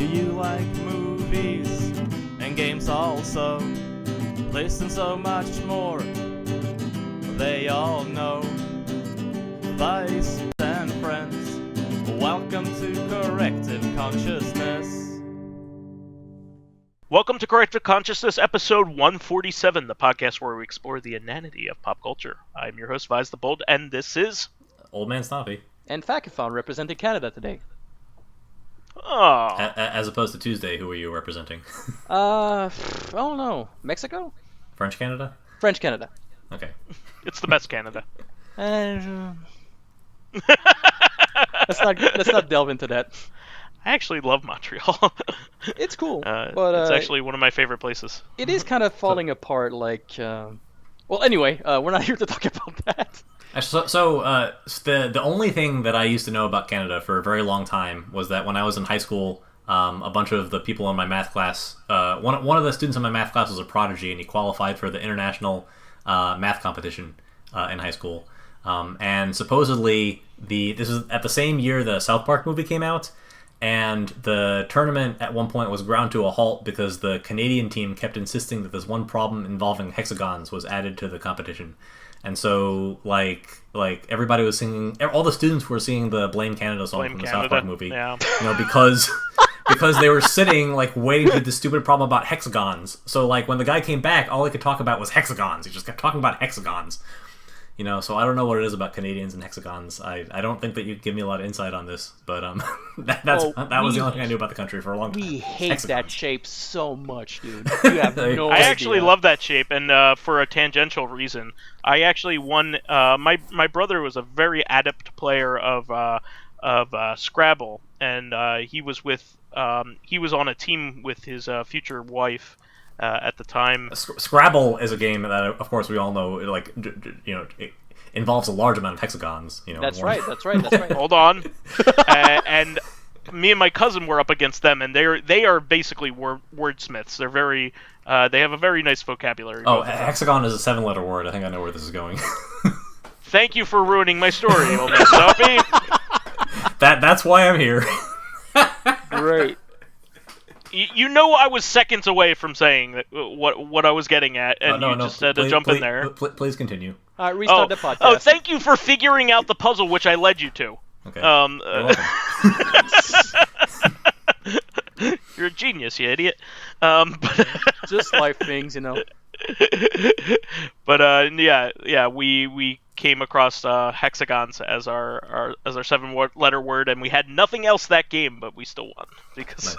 Do you like movies and games also? Listen, so much more they all know. Vice and friends, welcome to Corrective Consciousness. Welcome to Corrective Consciousness, episode 147, the podcast where we explore the inanity of pop culture. I'm your host, vysethebold, and this is... OldManStompy. And Fakafon representing Canada today. Oh. As opposed to Tuesday, who are you representing? I don't know. Mexico? French Canada? French Canada. Okay. It's the best Canada. Let's not delve into that. I actually love Montreal. It's cool, but it's actually one of my favorite places. it is kind of falling apart. Well, anyway, we're not here to talk about that. The only thing that I used to know about Canada for a very long time was that when I was in high school, a bunch of the people in my math class, one of the students in my math class was a prodigy, and he qualified for the international math competition in high school. And supposedly, this was at the same year the South Park movie came out, and the tournament at one point was ground to a halt because the Canadian team kept insisting that this one problem involving hexagons was added to the competition. And so, like everybody was singing, all the students were singing the Blame Canada song from the South Park movie. Yeah. You know, because they were sitting, waiting for this stupid problem about hexagons. So, when the guy came back, all he could talk about was hexagons. He just kept talking about hexagons. You know, so I don't know what it is about Canadians and hexagons. I don't think that you give me a lot of insight on this, but that was the only thing I knew about the country for a long time. We hate Hexagons. that shape so much, dude. You have no I idea. actually love that shape, and for a tangential reason, I actually won. My brother was a very adept player of Scrabble, and he was on a team with his future wife. At the time, Scrabble is a game that, of course, we all know. It involves a large amount of hexagons. You know, That's right. Hold on, and me and my cousin were up against them, and they are basically wordsmiths. They're very they have a very nice vocabulary. Oh, hexagon is a 7-letter word. I think I know where this is going. Thank you for ruining my story, OldManStompy. That's why I'm here. Great. You know, I was seconds away from saying that, what I was getting at, and you just had to jump in there. Please continue. Restart the podcast. Oh, thank you for figuring out the puzzle, which I led you to. Okay. You're welcome. You're a genius, you idiot. Just life things, you know. But we came across hexagons as our 7-letter word, and we had nothing else that game, but we still won because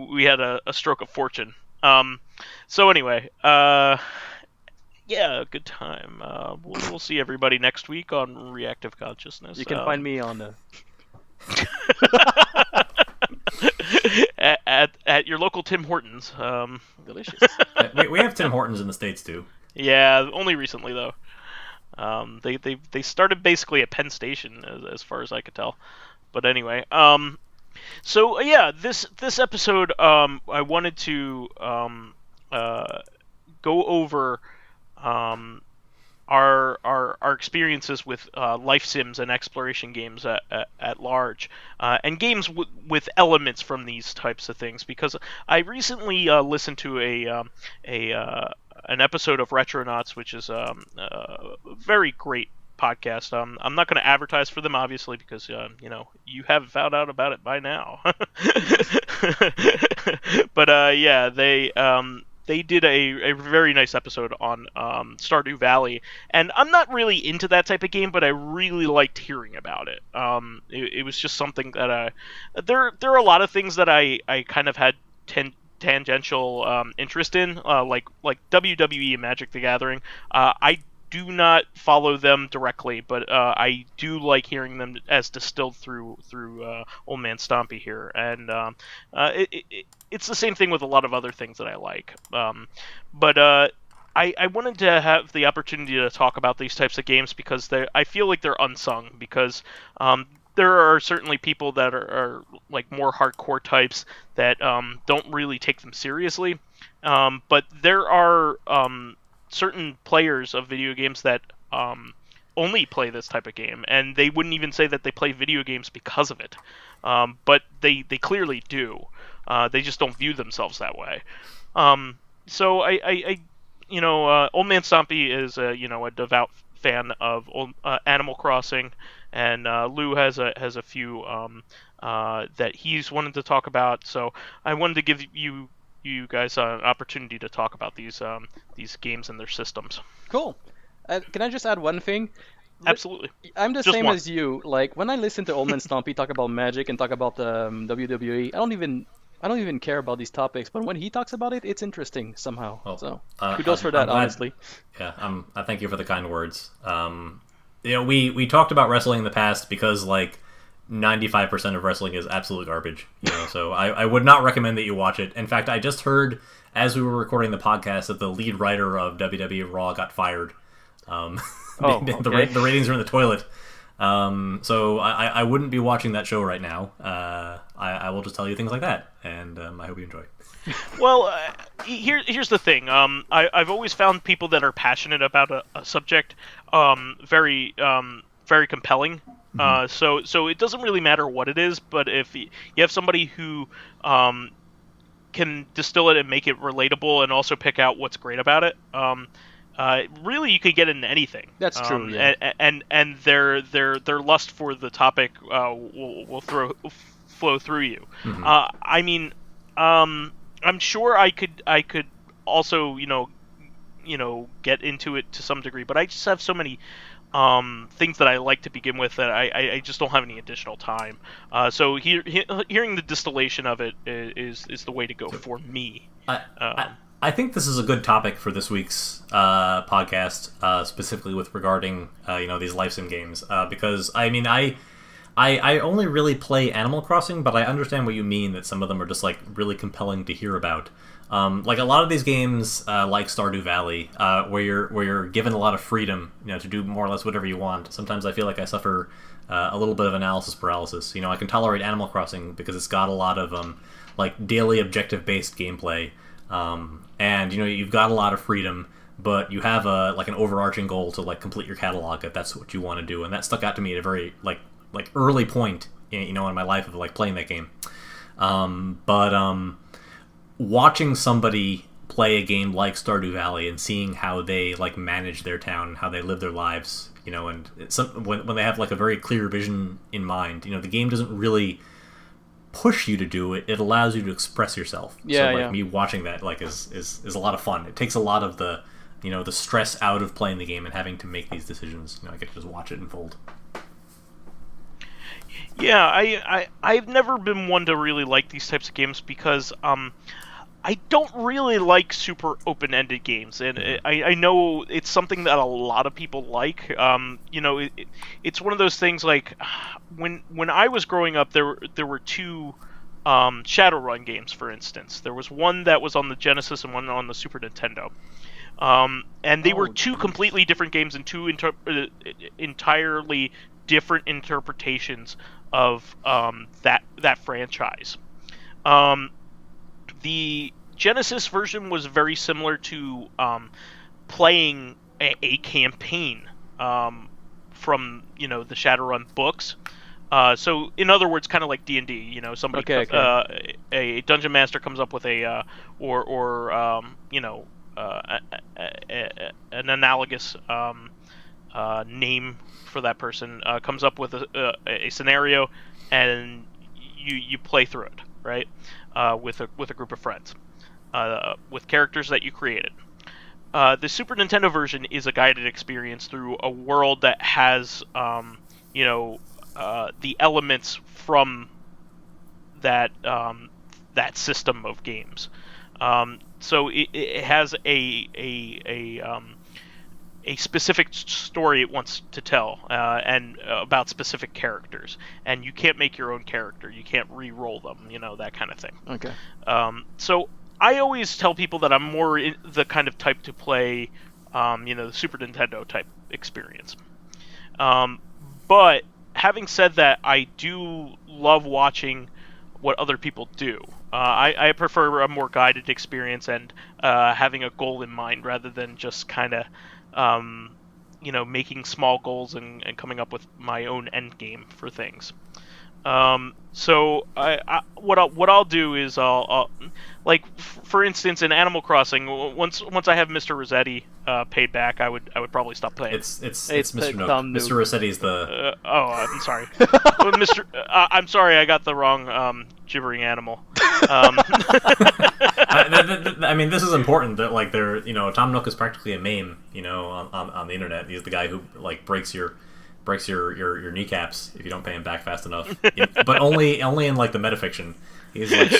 we had a stroke of fortune. So anyway, good time. We'll see everybody next week on Reactive Consciousness. You can find me on the at your local Tim Hortons. delicious. We have Tim Hortons in the States too. Yeah, only recently though. They started basically at Penn Station as far as I could tell. But anyway, this episode I wanted to go over our experiences with life sims and exploration games at large, and games with elements from these types of things, because I recently listened to an episode of Retronauts, which is a very great podcast. I'm not going to advertise for them, obviously, because you have found out about it by now. But they did a very nice episode on Stardew Valley, and I'm not really into that type of game, but I really liked hearing about it. It was just something that there are a lot of things that I kind of had tangential interest in, like WWE and Magic the Gathering. I do not follow them directly, but I do like hearing them as distilled through OldManStompy here, and it's the same thing with a lot of other things that I like. But I wanted to have the opportunity to talk about these types of games because I feel like they're unsung, because there are certainly people that are like more hardcore types that don't really take them seriously, but there are certain players of video games that only play this type of game, and they wouldn't even say that they play video games because of it. But they clearly do. They just don't view themselves that way. So OldManStompy is a devout fan of Animal Crossing, and Lou has a few that he's wanted to talk about. So I wanted to give you guys an opportunity to talk about these games and their systems. Cool. Can I just add one thing? Absolutely. I'm the Just same one. as you. Like when I listen to OldManStompy talk about Magic and talk about WWE, I don't even care about these topics. But when he talks about it, it's interesting somehow. Well, So I'm kudos for that, glad- honestly. Yeah, I thank you for the kind words. We talked about wrestling in the past because 95% of wrestling is absolute garbage. So I would not recommend that you watch it. In fact, I just heard as we were recording the podcast that the lead writer of WWE Raw got fired. Okay. The ratings are in the toilet. So I wouldn't be watching that show right now. I will just tell you things like that, and I hope you enjoy. Well, here's the thing. I've always found people that are passionate about a subject very compelling. So it doesn't really matter what it is, but if you have somebody who can distill it and make it relatable and also pick out what's great about it, really you could get into anything. That's true. Yeah. And their lust for the topic will flow through you. I'm sure I could also get into it to some degree, but I just have so many things that I like to begin with that I just don't have any additional time. So hearing the distillation of it is the way to go for me. I think this is a good topic for this week's podcast, specifically with regarding these life sim games, because I only really play Animal Crossing, but I understand what you mean that some of them are just really compelling to hear about. A lot of these games, like Stardew Valley, where you're given a lot of freedom, to do more or less whatever you want. Sometimes I feel like I suffer a little bit of analysis paralysis. I can tolerate Animal Crossing because it's got a lot of daily objective-based gameplay, and you've got a lot of freedom, but you have an overarching goal to complete your catalog if that's what you want to do, and that stuck out to me at a very early point, in my life of playing that game. Watching somebody play a game like Stardew Valley and seeing how they manage their town, how they live their lives, and when they have a very clear vision in mind, the game doesn't really push you to do it; it allows you to express yourself. Yeah, me watching that is a lot of fun. It takes a lot of the the stress out of playing the game and having to make these decisions. I get to just watch it unfold. Yeah, I've never been one to really like these types of games because I don't really like super open-ended games, and I know it's something that a lot of people like. It's one of those things when I was growing up, there were two Shadowrun games, for instance. There was one that was on the Genesis and one on the Super Nintendo. And they were two completely different games and two entirely different interpretations of that franchise. The Genesis version was very similar to playing a campaign from the Shadowrun books. So in other words, kind of like D&D. Somebody a dungeon master comes up with an analogous name for that person, comes up with a scenario, and you play through it, right? With a group of friends, with characters that you created. The Super Nintendo version is a guided experience through a world that has, the elements from that system of games. So it has a specific story it wants to tell, and about specific characters, and you can't make your own character. You can't re-roll them, that kind of thing. Okay. So I always tell people that I'm more the kind of type to play, the Super Nintendo type experience. But having said that, I do love watching what other people do. I prefer a more guided experience and having a goal in mind rather than just kind of making small goals and coming up with my own end game for things. So what I'll do is I'll like for instance in Animal Crossing, once I have Mr. Rossetti paid back, I would probably stop playing. It's Mr. Nook. Tom Nook. Mr. Rossetti's the. I'm sorry. Well, I'm sorry, I got the wrong gibbering animal. I mean, this is important that like Tom Nook is practically a meme, on the internet. He's the guy who like breaks your kneecaps if you don't pay him back fast enough. But only in like the metafiction. He's like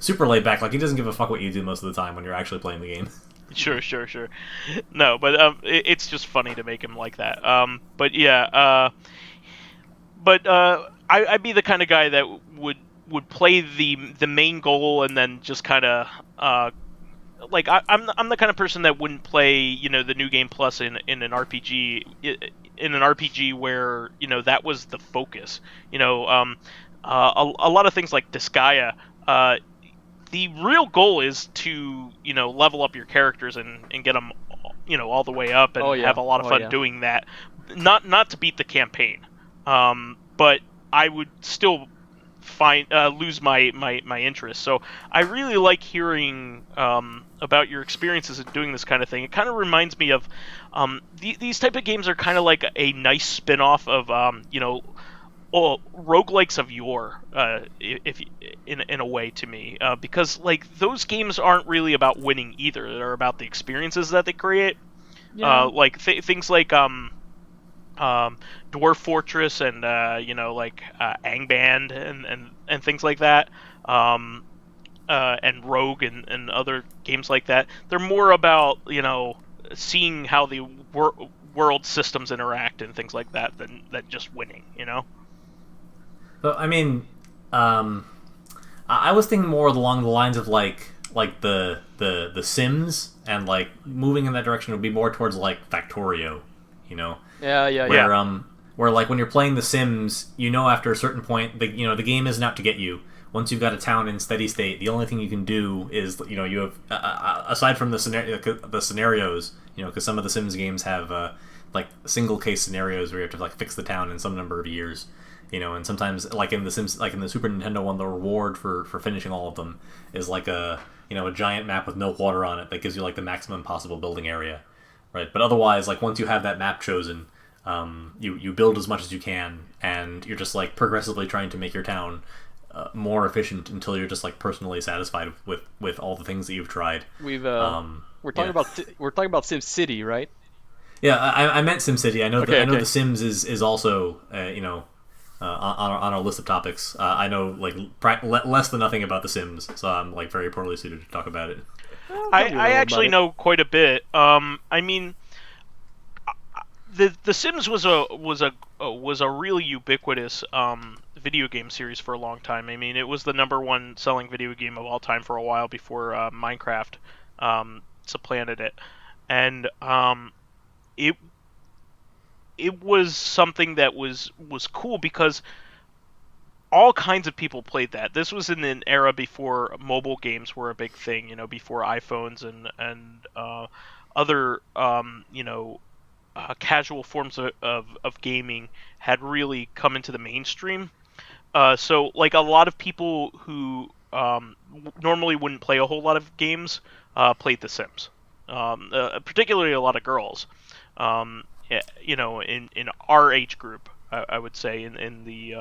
super laid back. Like he doesn't give a fuck what you do most of the time when you're actually playing the game. Sure. No, but it's just funny to make him like that. But yeah, I'd be the kind of guy that would play the main goal and then just kind of like I'm the kind of person that wouldn't play the new game plus in an RPG where that was the focus. A lot of things like Disgaea, the real goal is to level up your characters and get them all the way up and have a lot of fun doing that. Not to beat the campaign, but I would still lose my interest. So I really like hearing about your experiences in doing this kind of thing. It kind of reminds me of these type of games are kind of like a nice spin-off of roguelikes of yore, if in a way to me, because like those games aren't really about winning either. They're about the experiences that they create. Like things like Dwarf Fortress and like Angband and things like that, and Rogue and other games like that. They're more about seeing how the world systems interact and things like that than just winning. But I mean, I was thinking more along the lines of like the Sims, and like moving in that direction would be more towards like Factorio, Yeah. Where like when you're playing The Sims, after a certain point, the game isn't out to get you. Once you've got a town in steady state, the only thing you can do is you have aside from the scenarios, because some of the Sims games have like single case scenarios where you have to like fix the town in some number of years, and sometimes like in the Sims, like in the Super Nintendo one, the reward for finishing all of them is like a giant map with no water on it that gives you like the maximum possible building area. Right, but otherwise, like once you have that map chosen, you build as much as you can, and you're just like progressively trying to make your town more efficient until you're just like personally satisfied with all the things that you've tried. We're talking about Sim City, right? Yeah, I meant SimCity. I know Okay, The Sims is also on our list of topics. I know like less than nothing about The Sims, so I'm like very poorly suited to talk about it. I actually know quite a bit. I mean, the Sims was a really ubiquitous video game series for a long time. I mean, it was the #1 selling video game of all time for a while before Minecraft supplanted it, and it was something that was cool because all kinds of people played that. This was in an era before mobile games were a big thing, before iPhones and other casual forms of gaming had really come into the mainstream. So like a lot of people who normally wouldn't play a whole lot of games played The Sims. Particularly a lot of girls. In our age group, I would say in the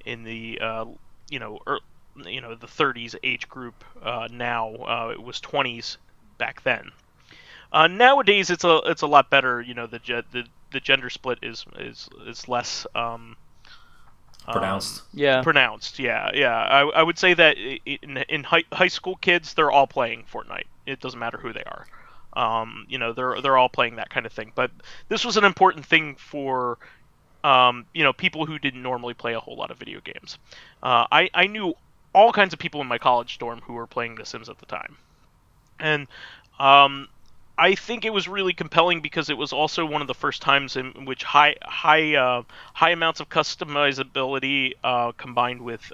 the 30s age group. Now it was 20s back then. Nowadays it's a lot better. The gender split is less Pronounced. Pronounced. Yeah. I would say that in high school kids, they're all playing Fortnite. It doesn't matter who they are. They're all playing that kind of thing. But this was an important thing for people who didn't normally play a whole lot of video games. I knew all kinds of people in my college dorm who were playing The Sims at the time, and I think it was really compelling because it was also one of the first times in which high amounts of customizability combined with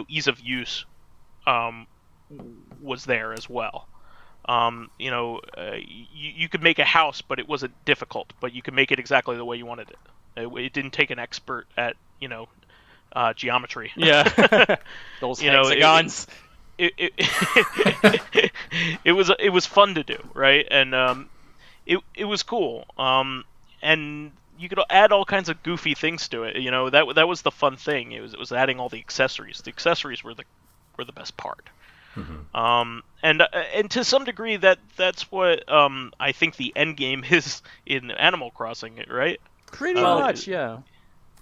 ease of use was there as well. You could make a house, but it wasn't difficult. But you could make it exactly the way you wanted it. It didn't take an expert at geometry. Yeah, those hexagons. It was fun to do, right? And it was cool. And you could add all kinds of goofy things to it. That was the fun thing. It was adding all the accessories. The accessories were the best part. Mm-hmm. And to some degree that's what I think the end game is in Animal Crossing, right? Pretty much, yeah.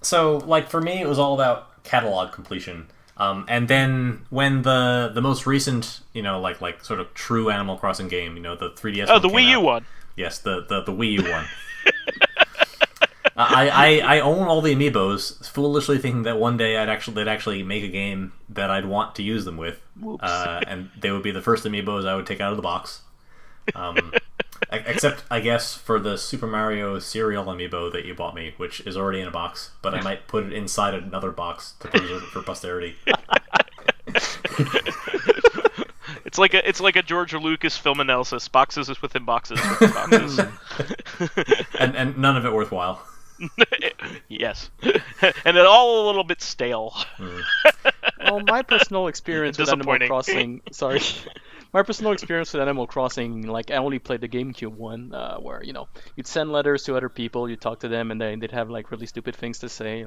So, like, for me, it was all about catalog completion. And then when the most recent, like sort of true Animal Crossing game, the 3DS. Oh, the Wii U one. Yes, the Wii U one. I own all the amiibos, foolishly thinking that one day they'd actually make a game that I'd want to use them with. And they would be the first amiibos I would take out of the box. Except, I guess, for the Super Mario cereal amiibo that you bought me, which is already in a box, but I might put it inside another box to preserve it for posterity. It's like a George Lucas film analysis. Boxes is within boxes within boxes. and none of it worthwhile. Yes. And it all a little bit stale. Well, my personal experience with Animal Crossing... Sorry. My personal experience with Animal Crossing, like, I only played the GameCube one, where, you'd send letters to other people, you'd talk to them, and they'd have, like, really stupid things to say.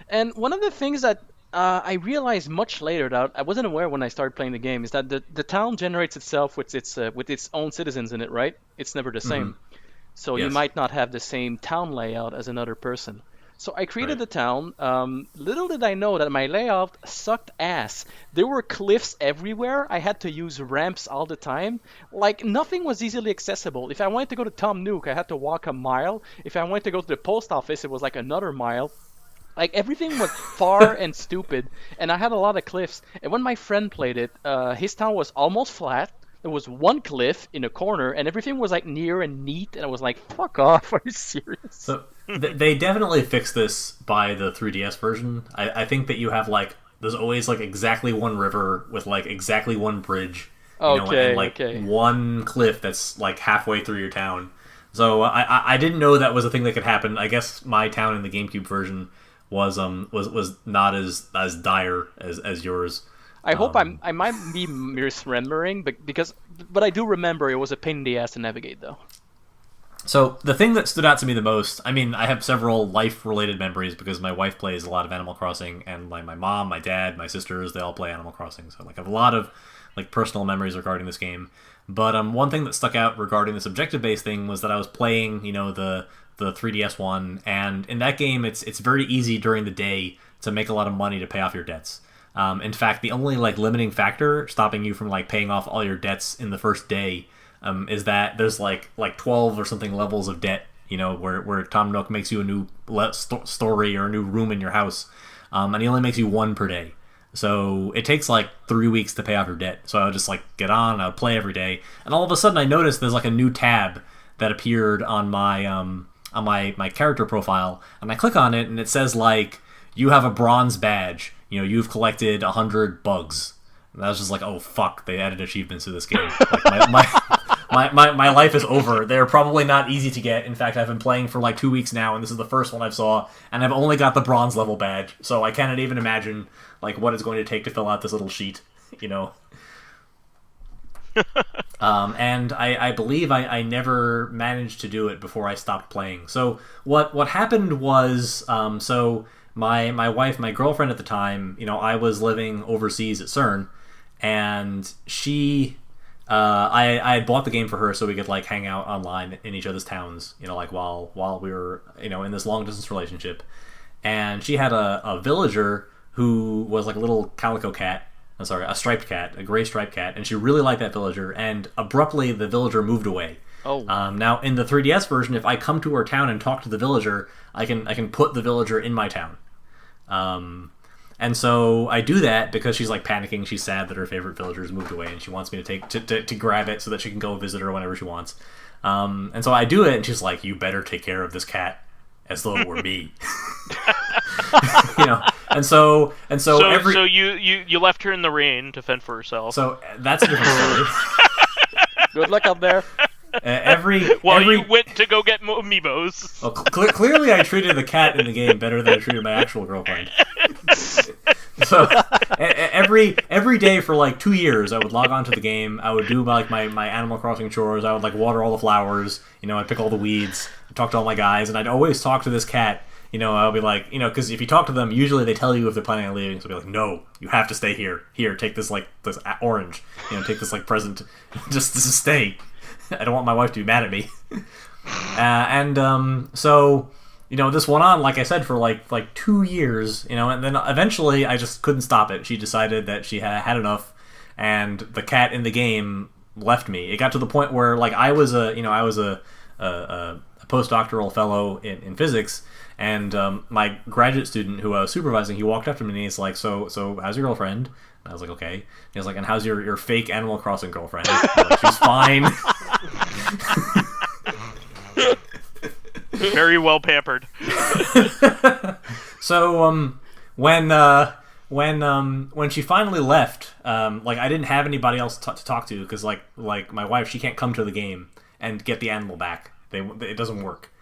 And one of the things that I realized much later that I wasn't aware when I started playing the game is that the town generates itself with its own citizens in it, right? It's never the same. Mm-hmm. So Yes. you might not have the same town layout as another person. So I created the town. Little did I know that my layout sucked ass. There were cliffs everywhere. I had to use ramps all the time. Like, nothing was easily accessible. If I wanted to go to Tom Nook, I had to walk a mile. If I wanted to go to the post office, it was like another mile. Like, everything was far and stupid, and I had a lot of cliffs. And when my friend played it, his town was almost flat. There was one cliff in a corner, and everything was, like, near and neat, and I was like, fuck off, are you serious? So, they definitely fixed this by the 3DS version. I think that you have, like, there's always, like, exactly one river with, like, exactly one bridge. And, like, one cliff that's, like, halfway through your town. So, I didn't know that was a thing that could happen. I guess my town in the GameCube version was not as dire as yours. I hope I might be misremembering, but I do remember it was a pain in the ass to navigate, though. So the thing that stood out to me the most, I mean, I have several life-related memories because my wife plays a lot of Animal Crossing, and my mom, my dad, my sisters, they all play Animal Crossing. So like I have a lot of like personal memories regarding this game. But one thing that stuck out regarding this objective-based thing was that I was playing, the 3DS one, and in that game, it's very easy during the day to make a lot of money to pay off your debts. In fact, the only like limiting factor stopping you from like paying off all your debts in the first day is that there's like 12 or something levels of debt, where Tom Nook makes you a new story or a new room in your house, and he only makes you one per day. So it takes like 3 weeks to pay off your debt. So I would just like get on, I would play every day, and all of a sudden I noticed there's like a new tab that appeared on my character profile, and I click on it and it says like, you have a bronze badge. You've collected 100 bugs. And I was just like, oh fuck, they added achievements to this game. Like my life is over. They're probably not easy to get. In fact, I've been playing for like 2 weeks now, and this is the first one I've saw, and I've only got the bronze level badge. So I cannot even imagine like what it's going to take to fill out this little sheet, And I believe I never managed to do it before I stopped playing. So what happened was, so my wife, my girlfriend at the time, I was living overseas at CERN, and she, I had bought the game for her so we could like hang out online in each other's towns, like while we were, in this long distance relationship. And she had a villager who was like a little calico cat. I'm sorry, a striped cat, a gray striped cat, and she really liked that villager, and abruptly the villager moved away. Oh. Now in the 3DS version, if I come to her town and talk to the villager, I can put the villager in my town. And so I do that because she's like panicking. She's sad that her favorite villager's moved away, and she wants me to grab it so that she can go visit her whenever she wants. And so I do it, and she's like, "You better take care of this cat as though it were me." And so you left her in the rain to fend for herself. So that's a different story. Good luck out there. You went to go get amiibos. Well, clearly I treated the cat in the game better than I treated my actual girlfriend. So every day for like 2 years, I would log on to the game. I would do like my Animal Crossing chores. I would like water all the flowers. I'd pick all the weeds. I'd talk to all my guys, and I'd always talk to this cat. I'll be like, because if you talk to them, usually they tell you if they're planning on leaving. So I'll be like, no, you have to stay here. Here, take this this orange. Take this like present. Just stay. I don't want my wife to be mad at me. So this went on, like I said, for like 2 years. And then eventually I just couldn't stop it. She decided that she had enough, and the cat in the game left me. It got to the point where like I was a postdoctoral fellow in physics. And my graduate student who I was supervising, he walked up to me and he's like, so how's your girlfriend? And I was like, okay. And he was like, and how's your fake Animal Crossing girlfriend? I was like, she's fine. Very well pampered. So when she finally left, like I didn't have anybody else to talk to because like my wife, she can't come to the game and get the animal back. It doesn't work.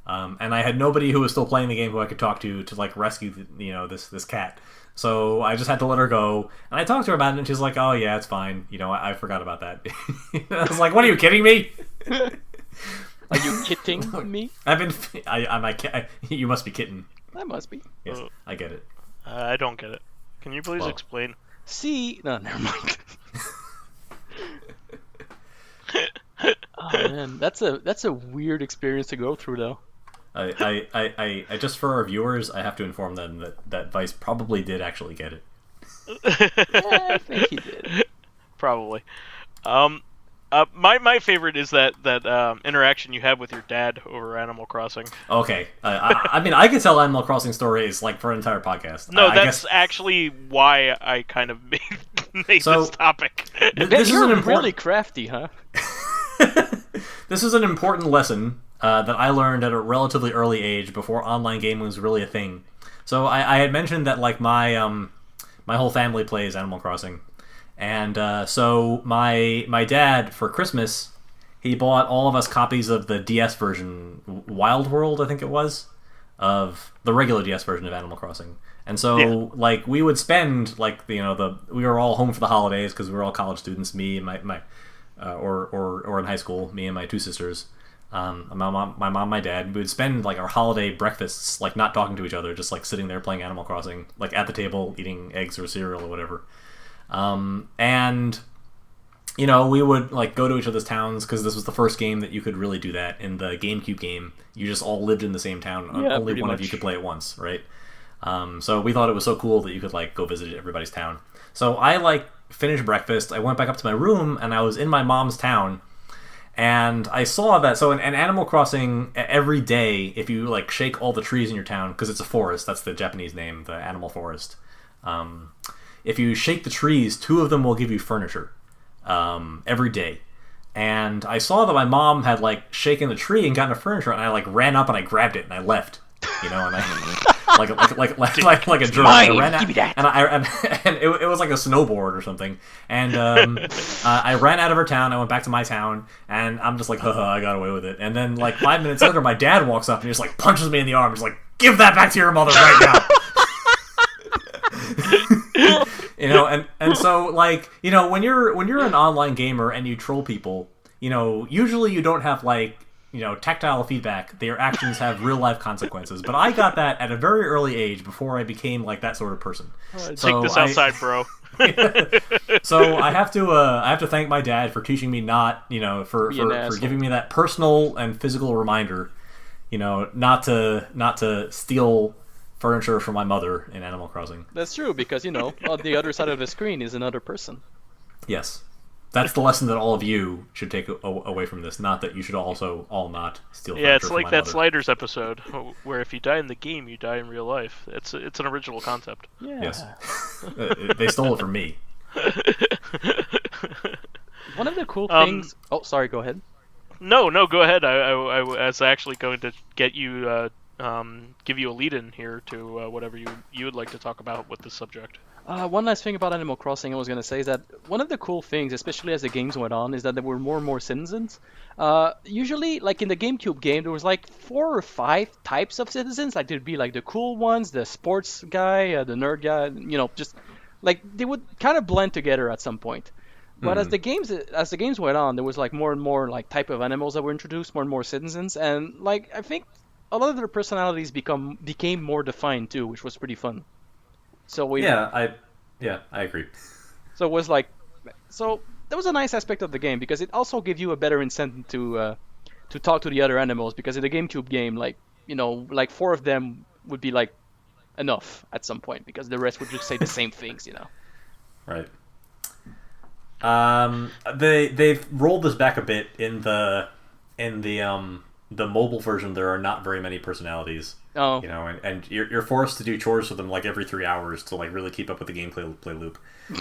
And I had nobody who was still playing the game who I could talk to like rescue this cat. So I just had to let her go, and I talked to her about it, and she's like, "Oh yeah, it's fine. I forgot about that." I was like, "What, are you kidding me? Are you kidding me?" You must be kidding. I must be. Yes, I get it. I don't get it. Can you please explain? No, never mind. Oh man, that's a weird experience to go through, though. I just for our viewers, I have to inform them that Vice probably did actually get it. Yeah, I think he did. Probably. My favorite is that interaction you have with your dad over Animal Crossing. Okay, I mean I could tell Animal Crossing stories like for an entire podcast. No, that's actually why I kind of made this topic. You're really crafty, huh? This is an important lesson that I learned at a relatively early age before online gaming was really a thing. So I had mentioned that like my whole family plays Animal Crossing, and so my dad for Christmas he bought all of us copies of the DS version, Wild World I think it was, of the regular DS version of Animal Crossing. And so like we would spend like we were all home for the holidays because we were all college students, me and my or in high school, me and my two sisters. My mom, my dad. We would spend like our holiday breakfasts like not talking to each other, just like sitting there playing Animal Crossing, like at the table eating eggs or cereal or whatever. And we would like go to each other's towns because this was the first game that you could really do that. In the GameCube game, you just all lived in the same town. Yeah, only one of you could play it once, right? So we thought it was so cool that you could like go visit everybody's town. So I like finished breakfast. I went back up to my room and I was in my mom's town. And I saw that, so in Animal Crossing, every day, if you like shake all the trees in your town, because it's a forest, that's the Japanese name, the animal forest. If you shake the trees, 2 of them will give you furniture every day. And I saw that my mom had like shaken the tree and gotten a furniture, and I like ran up and I grabbed it and I left, and I like a jerk. I ran out, give me that. And it was like a snowboard or something. And I ran out of her town. I went back to my town, and I'm just like, haha, I got away with it. And then like 5 minutes later, my dad walks up and he just like punches me in the arm. He's like, give that back to your mother right now. And so like when you're an online gamer and you troll people, usually you don't have like tactile feedback. Their actions have real life consequences. But I got that at a very early age before I became like that sort of person. Take this outside, bro. So I have to thank my dad for teaching me not, for giving me that personal and physical reminder, not to steal furniture from my mother in Animal Crossing. That's true, because on the other side of the screen is another person. Yes. That's the lesson that all of you should take away from this. Not that you should also all not steal furniture. Yeah, it's from like my that mother. Sliders episode where if you die in the game, you die in real life. It's an original concept. Yeah. Yes. They stole it from me. One of the cool things... Oh, sorry, go ahead. No, go ahead. I was actually going to get you give you a lead-in here to whatever you would like to talk about with this subject. One last thing about Animal Crossing I was going to say is that one of the cool things, especially as the games went on, is that there were more and more citizens. Usually, like in the GameCube game, there was like 4 or 5 types of citizens. Like there'd be like the cool ones, the sports guy, the nerd guy, just like they would kind of blend together at some point. But as the games went on, there was like more and more like type of animals that were introduced, more and more citizens, and like I think a lot of their personalities became more defined too, which was pretty fun. So I agree. So it was like, that was a nice aspect of the game because it also gave you a better incentive to talk to the other animals, because in the GameCube game, like 4 of them would be like enough at some point because the rest would just say the same things, Right. They've rolled this back a bit in the mobile version. There are not very many personalities. Oh. And you're forced to do chores with them like every 3 hours to like really keep up with the gameplay loop.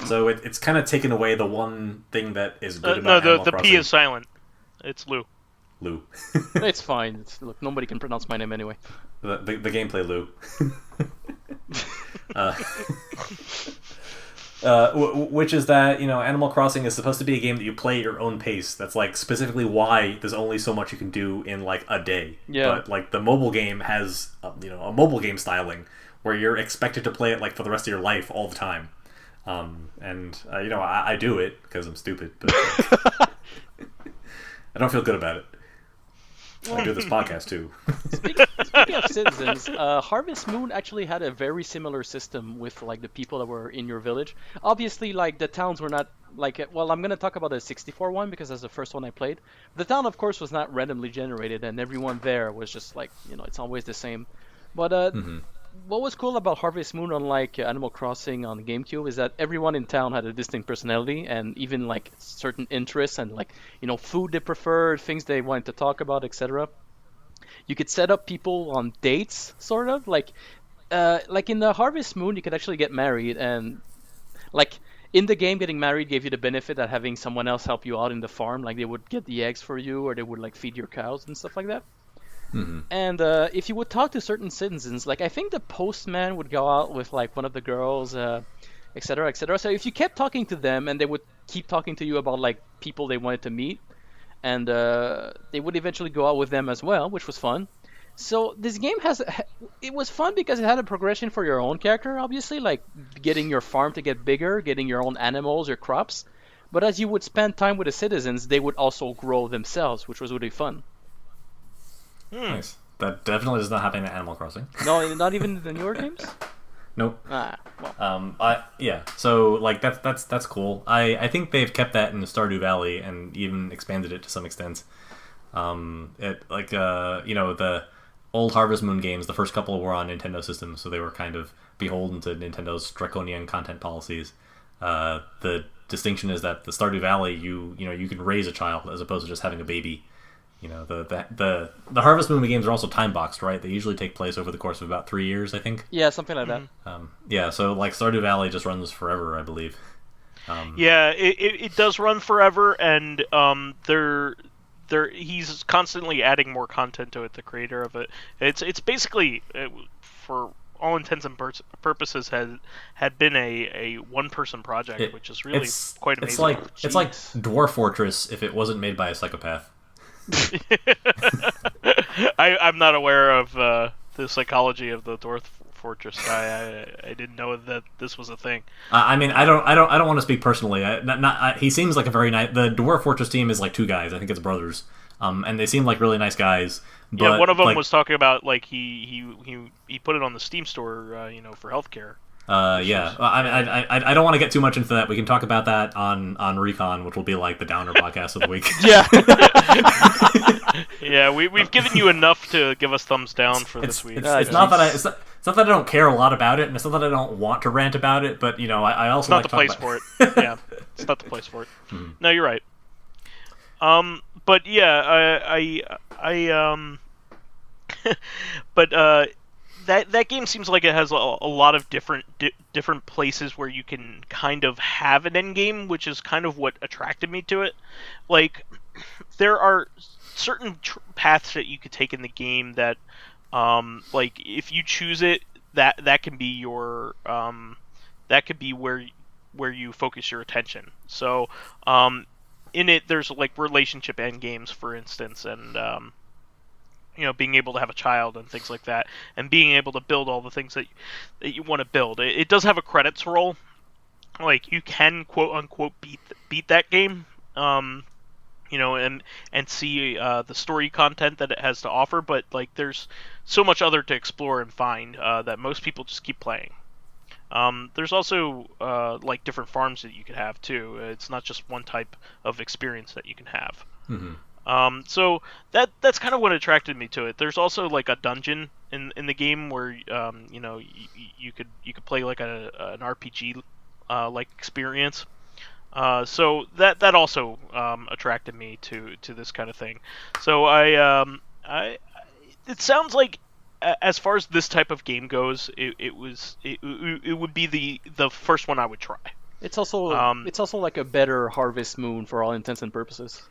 So it's kind of taken away the one thing that is good about Animal the Crossing. P is silent. It's Lou. Lou. It's fine. Look, nobody can pronounce my name anyway. The gameplay Lou. Which is that Animal Crossing is supposed to be a game that you play at your own pace. That's like specifically why there's only so much you can do in like a day. Yeah. But like the mobile game has a mobile game styling where you're expected to play it like for the rest of your life all the time. I do it because I'm stupid, but I don't feel good about it. I do this podcast too. Speaking of citizens, Harvest Moon actually had a very similar system with like the people that were in your village. Obviously, like the towns were not like I'm going to talk about the 64 one because that's the first one I played. The town, of course, was not randomly generated, and everyone there was just like it's always the same. But what was cool about Harvest Moon, unlike Animal Crossing on GameCube, is that everyone in town had a distinct personality and even like certain interests and like food they preferred, things they wanted to talk about, etc. You could set up people on dates, sort of like in the Harvest Moon, you could actually get married, and like in the game, getting married gave you the benefit that having someone else help you out in the farm, like they would get the eggs for you, or they would like feed your cows and stuff like that. Mm-hmm. And if you would talk to certain citizens, like I think the postman would go out with like one of the girls, etc., etc. So if you kept talking to them, and they would keep talking to you about like people they wanted to meet, and they would eventually go out with them as well, which was fun. So this game it was fun because it had a progression for your own character, obviously, like getting your farm to get bigger, getting your own animals, your crops. But as you would spend time with the citizens, they would also grow themselves, which was really fun. Nice. That definitely does not happen in Animal Crossing. No, not even in the newer games? Nope. Ah, well. So like that's cool. I think they've kept that in Stardew Valley and even expanded it to some extent. The old Harvest Moon games, the first couple were on Nintendo systems, so they were kind of beholden to Nintendo's draconian content policies. The distinction is that the Stardew Valley, you can raise a child as opposed to just having a baby. The Harvest Moon games are also time boxed, right? They usually take place over the course of about 3 years, I think. Yeah, something like that. So like Stardew Valley just runs forever, I believe. It does run forever, and he's constantly adding more content to it. The creator of it, it's basically for all intents and purposes had been a one-person project, which is really quite amazing. It's like Dwarf Fortress if it wasn't made by a psychopath. I'm not aware of the psychology of the Dwarf Fortress guy. I didn't know that this was a thing. I don't want to speak personally. He seems like a very nice. The Dwarf Fortress team is like 2 guys. I think it's brothers. And they seem like really nice guys. But, yeah, one of them was talking about like he put it on the Steam store, for healthcare. I don't want to get too much into that. We can talk about that on Recon, which will be like the downer podcast of the week. Yeah. Yeah, we've given you enough to give us thumbs down for this week. It's not that I don't care a lot about it, and it's not that I don't want to rant about it, but I also it's not like the to place for it. Yeah, it's not the place for it. No, you're right. But yeah, that game seems like it has a lot of different places where you can kind of have an end game, which is kind of what attracted me to it. Like, there are certain paths that you could take in the game that Like if you choose it, that can be your that could be where you focus your attention. So in it, there's like relationship end games, for instance, and being able to have a child and things like that, and being able to build all the things that you want to build. It does have a credits roll. Like you can quote unquote beat that game, and see the story content that it has to offer. But like there's so much other to explore and find that most people just keep playing. There's also like different farms that you could have too. It's not just one type of experience that you can have. Mm-hmm. So that's kind of what attracted me to it. There's also like a dungeon in the game where you could play like an RPG like experience. So that also attracted me to this kind of thing. So it sounds like, as far as this type of game goes, it would be the first one I would try. It's also like a better Harvest Moon for all intents and purposes.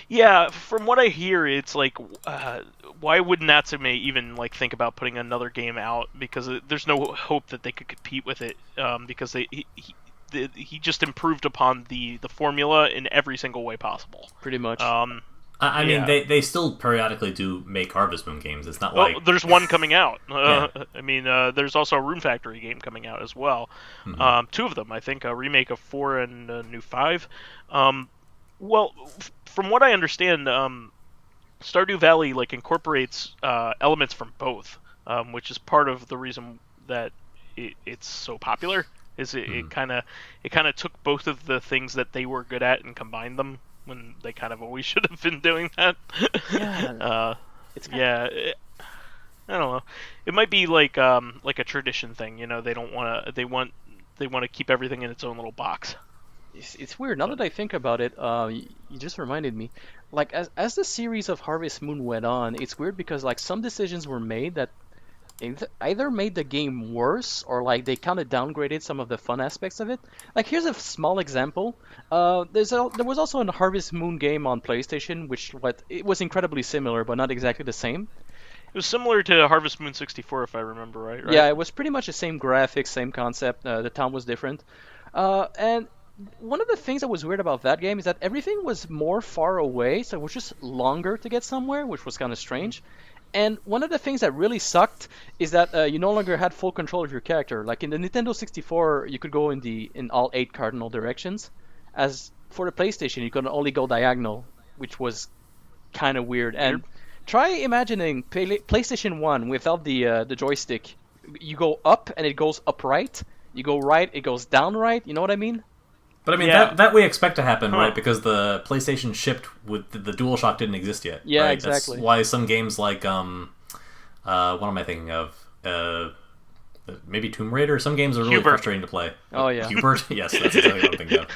Yeah, from what I hear, it's like, why would Natsume even like think about putting another game out? Because there's no hope that they could compete with it. Because he just improved upon the formula in every single way possible. Pretty much. I mean, they still periodically do make Harvest Moon games. It's not like... there's one coming out. Yeah. I mean, there's also a Rune Factory game coming out as well. Mm-hmm. Two of them, I think, a remake of 4 and a new 5. Well, from what I understand, Stardew Valley like incorporates elements from both, which is part of the reason that it's so popular. It kind of took both of the things that they were good at and combined them, when they kind of always should have been doing that. Yeah. I don't know. It might be like a tradition thing. They don't want to. They want to keep everything in its own little box. It's weird. Now that I think about it, you just reminded me. Like as the series of Harvest Moon went on, it's weird because like some decisions were made that either made the game worse or like they kind of downgraded some of the fun aspects of it. Like here's a small example. There was also a Harvest Moon game on PlayStation, it was incredibly similar but not exactly the same. It was similar to Harvest Moon 64, if I remember right? Yeah, it was pretty much the same graphics, same concept. The town was different, and one of the things that was weird about that game is that everything was more far away, so it was just longer to get somewhere, which was kind of strange. And one of the things that really sucked is that you no longer had full control of your character. Like in the Nintendo 64, you could go in all 8 cardinal directions. As for the PlayStation, you could only go diagonal, which was kind of weird. And try imagining PlayStation 1 without the joystick. You go up and it goes upright. You go right, it goes down right. You know what I mean? But I mean, that we expect to happen, right? Because the PlayStation shipped with the DualShock didn't exist yet. Yeah, right? exactly. That's why some games like, what am I thinking of? Maybe Tomb Raider? Some games are really Hubert. frustrating to play. Oh, yeah. Hubert? Yes, that's exactly what I'm thinking of.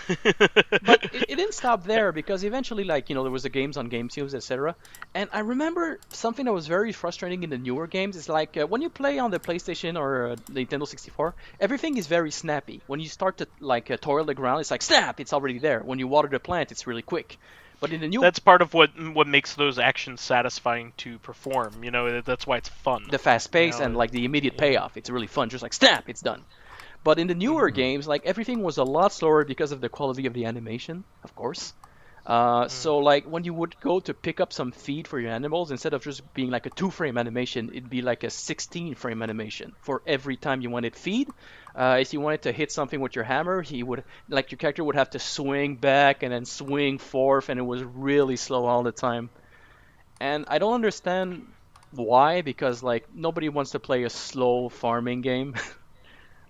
But it didn't stop there because eventually, there was the games on GameCube, etc. And I remember something that was very frustrating in the newer games is like when you play on the PlayStation or the Nintendo 64, everything is very snappy. When you start to toil the ground, it's like snap, it's already there. When you water the plant, it's really quick. But in the new, that's part of what makes those actions satisfying to perform. That's why it's fun. The fast pace and like the immediate payoff, it's really fun. Just like snap, it's done. But in the newer games, like everything was a lot slower because of the quality of the animation, of course. So like when you would go to pick up some feed for your animals, instead of just being like a 2-frame animation, it'd be like a 16-frame animation for every time you wanted feed. If you wanted to hit something with your hammer, your character would have to swing back and then swing forth, and it was really slow all the time. And I don't understand why, because like nobody wants to play a slow farming game.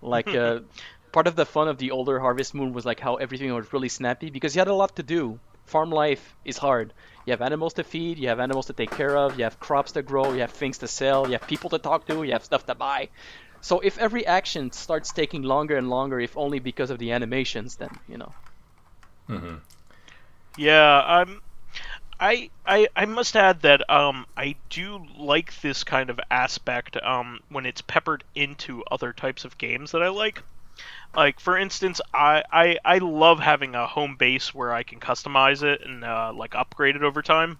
Part of the fun of the older Harvest Moon was like how everything was really snappy because you had a lot to do. Farm life is hard. You have animals to feed, you have animals to take care of, you have crops to grow, you have things to sell, you have people to talk to, you have stuff to buy. So if every action starts taking longer and longer, if only because of the animations, then Mm-hmm. Yeah, I must add that I do like this kind of aspect when it's peppered into other types of games that I like. Like, for instance, I love having a home base where I can customize it and upgrade it over time.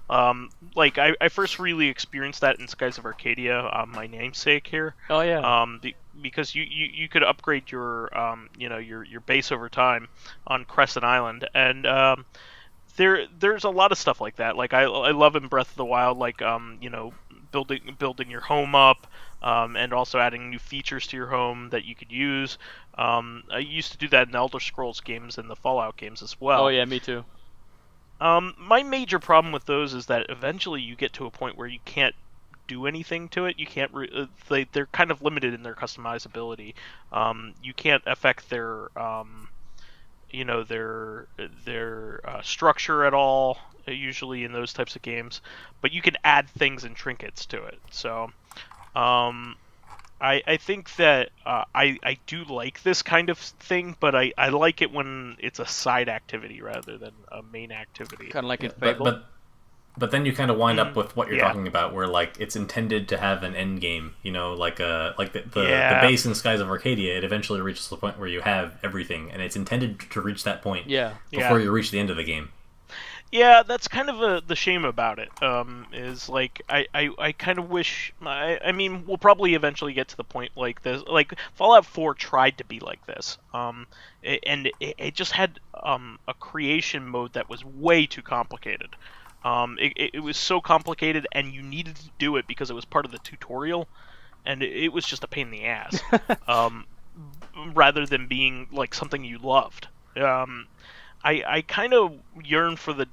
Like I first really experienced that in Skies of Arcadia, my namesake here. Oh yeah. Because you could upgrade your your base over time on Crescent Island, and there's a lot of stuff like that. Like I love in Breath of the Wild, like building your home up, and also adding new features to your home that you could use. I used to do that in the Elder Scrolls games and the Fallout games as well. Oh yeah, me too. My major problem with those is that eventually you get to a point where you can't do anything to it. You can't. They're kind of limited in their customizability. You can't affect their their structure at all. Usually in those types of games, but you can add things and trinkets to it. So, I think that I do like this kind of thing, but I like it when it's a side activity rather than a main activity. Kind of like in Fable. But then you kind of wind up with what you're talking about, where like it's intended to have an end game. Like the base in Skies of Arcadia, it eventually reaches the point where you have everything, and it's intended to reach that point before you reach the end of the game. Yeah, that's kind of the shame about it. Is like I kind of wish. I mean, we'll probably eventually get to the point like this. Like Fallout 4 tried to be like this. And it just had a creation mode that was way too complicated. It was so complicated, and you needed to do it because it was part of the tutorial, and it was just a pain in the ass. Rather than being like something you loved. I kind of yearn for the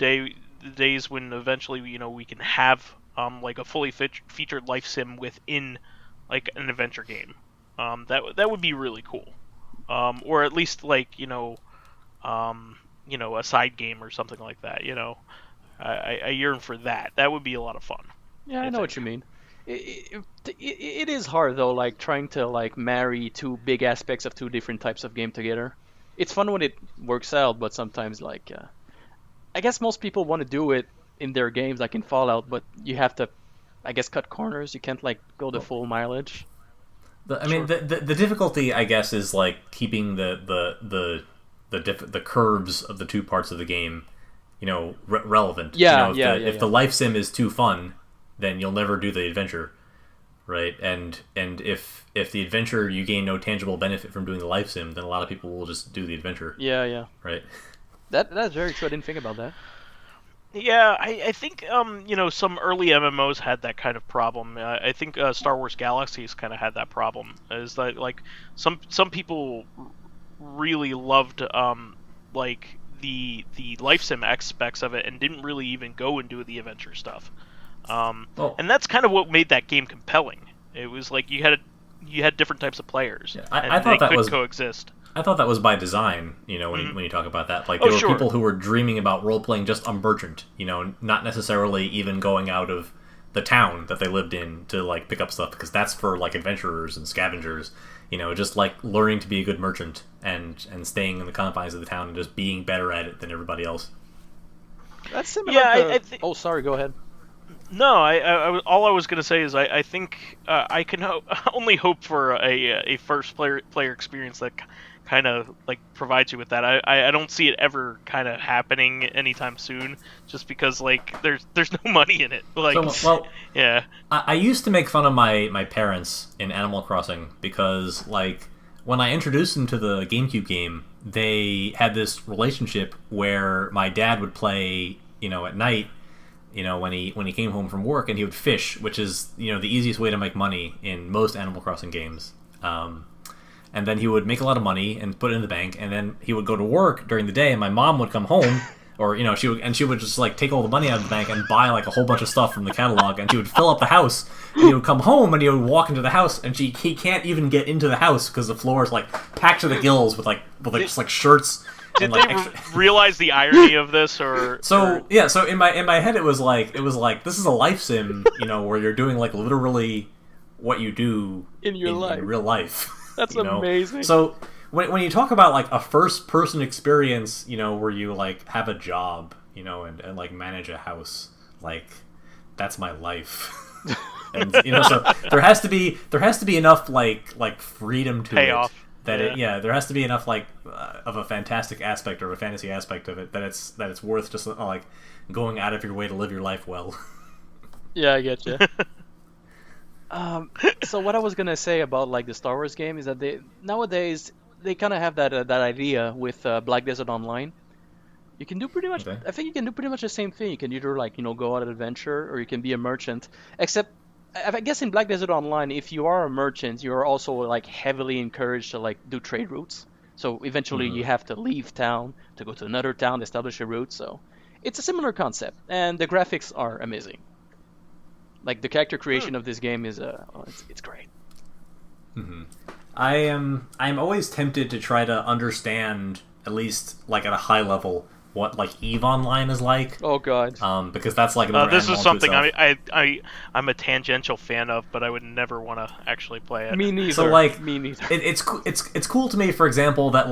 days when eventually we can have like a fully featured life sim within like an adventure game. That would be really cool. Or at least like a side game or something like that. I yearn for that. That would be a lot of fun. Yeah, I know what you mean. It is hard though, like trying to like marry two big aspects of two different types of game together. It's fun when it works out, but sometimes like I guess most people want to do it in their games, like in Fallout, but you have to, I guess, cut corners. You can't like go the full mileage. The difficulty, I guess, is like keeping the curves of the two parts of the game, relevant. If the life sim is too fun, then you'll never do the adventure, right? And if the adventure you gain no tangible benefit from doing the life sim, then a lot of people will just do the adventure. Yeah. Right. That's very true. I didn't think about that. Yeah, I think some early MMOs had that kind of problem. I think Star Wars Galaxies kind of had that problem. Is that like some people really loved like the life sim aspects of it and didn't really even go and do the adventure stuff. And that's kind of what made that game compelling. It was like you had different types of players. Yeah, I thought they that could coexist. I thought that was by design, when you talk about that. Like, there were people who were dreaming about role-playing just on Merchant, not necessarily even going out of the town that they lived in to, like, pick up stuff, because that's for, like, adventurers and scavengers, just, like, learning to be a good merchant and staying in the confines of the town and just being better at it than everybody else. That's similar to... Oh, sorry, go ahead. No, all I was going to say is I think I can only hope for a first player experience that kind of like provides you with that. I don't see it ever kind of happening anytime soon, just because like there's no money in it. Like, yeah. I used to make fun of my parents in Animal Crossing because like when I introduced them to the GameCube game, they had this relationship where my dad would play, at night. When he came home from work, and he would fish, which is the easiest way to make money in most Animal Crossing games. And then he would make a lot of money and put it in the bank, and then he would go to work during the day, and my mom would come home, or she would just like take all the money out of the bank and buy like a whole bunch of stuff from the catalog, and she would fill up the house. And he would come home and he would walk into the house, and he can't even get into the house because the floor is like packed to the gills with just like shirts. Did they realize the irony of this, or so in my head it was like this is a life sim, where you're doing like literally what you do in real life. That's amazing. So when you talk about like a first person experience, where you like have a job, and like manage a house, like that's my life. And so there has to be enough like freedom to payoff. there has to be enough of a fantastic aspect or a fantasy aspect of it that it's worth just like going out of your way to live your life well. Yeah, I get you. So what I was gonna say about like the Star Wars game is that nowadays they kind of have that idea with Black Desert Online. You can do pretty much. Okay. I think you can do pretty much the same thing. You can either go on an adventure or you can be a merchant. Except, I guess in Black Desert Online, if you are a merchant, you are also like heavily encouraged to like do trade routes. So eventually you have to leave town to go to another town, establish a route. So it's a similar concept, and the graphics are amazing. Like the character creation of this game is it's great. Mm-hmm. I'm always tempted to try to understand, at least like at a high level, what like EVE Online is like. Oh god. Because that's like another this is animal something unto I'm a tangential fan of, but I would never want to actually play it. Me neither. So like Me neither. it's cool to me, for example, that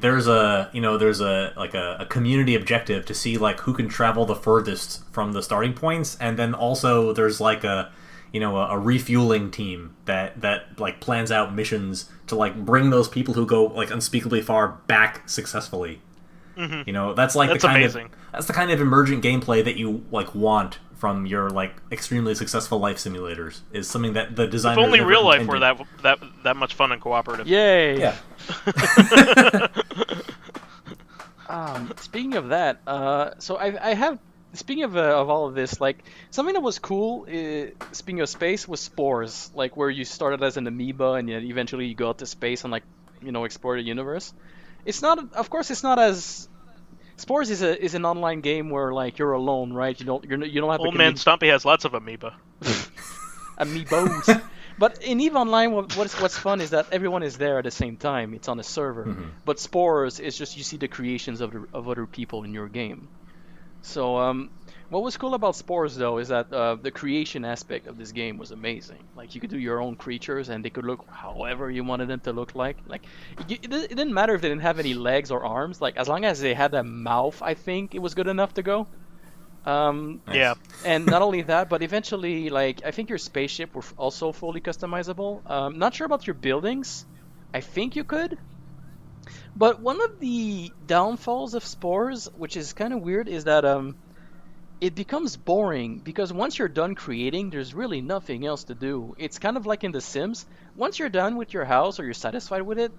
there's a community objective to see like who can travel the furthest from the starting points, and then also there's like a refueling team that like plans out missions to like bring those people who go like unspeakably far back successfully. Mm-hmm. That's like That's the kind amazing. that's the kind of emergent gameplay that you like want from your like extremely successful life simulators. Is something that the designers If only never real life intended. were that much fun and cooperative. Yay. Yeah. Speaking of that, so I have. Speaking of all of this, like something that was cool. Speaking of space, was Spores, like where you started as an amoeba and yet eventually you go out to space and like explore the universe. It's not, of course, it's not as. Spores is an online game where like you're alone, right? You don't have. OldManStompy has lots of amoeba. Amiibos. But in EVE Online, what's fun is that everyone is there at the same time. It's on a server. Mm-hmm. But Spores is just you see the creations of other people in your game. So what was cool about Spores though is that the creation aspect of this game was amazing. Like you could do your own creatures and they could look however you wanted them to look like. Like it didn't matter if they didn't have any legs or arms. Like as long as they had a mouth, I think it was good enough to go. Nice. Yeah. And not only that, but eventually, like I think your spaceship were also fully customizable. Not sure about your buildings. I think you could. But one of the downfalls of Spores, which is kind of weird, is that it becomes boring because once you're done creating, there's really nothing else to do. It's kind of like in The Sims. Once you're done with your house or you're satisfied with it,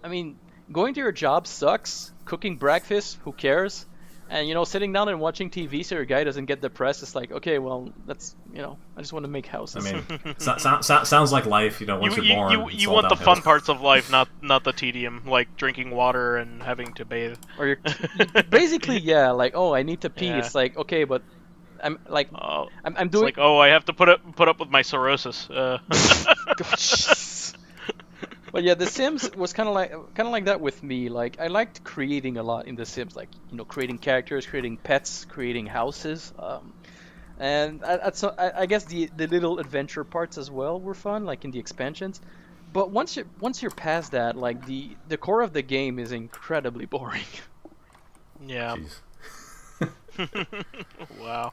I mean, going to your job sucks. Cooking breakfast, who cares? And sitting down and watching TV so your guy doesn't get depressed. It's like, okay, well, that's I just want to make houses. I mean, sounds like life. Once you're born, you want the fun parts of life, not the tedium, like drinking water and having to bathe. Or you're basically, yeah, like, oh, I need to pee. Yeah. It's like, okay, but I'm like, I'm It's doing. like, oh, I have to put up with my cirrhosis. But yeah, The Sims was kind of like that with me. Like I liked creating a lot in The Sims, like creating characters, creating pets, creating houses, and I guess the little adventure parts as well were fun, like in the expansions. But once you're past that, like the core of the game is incredibly boring. Yeah. Wow.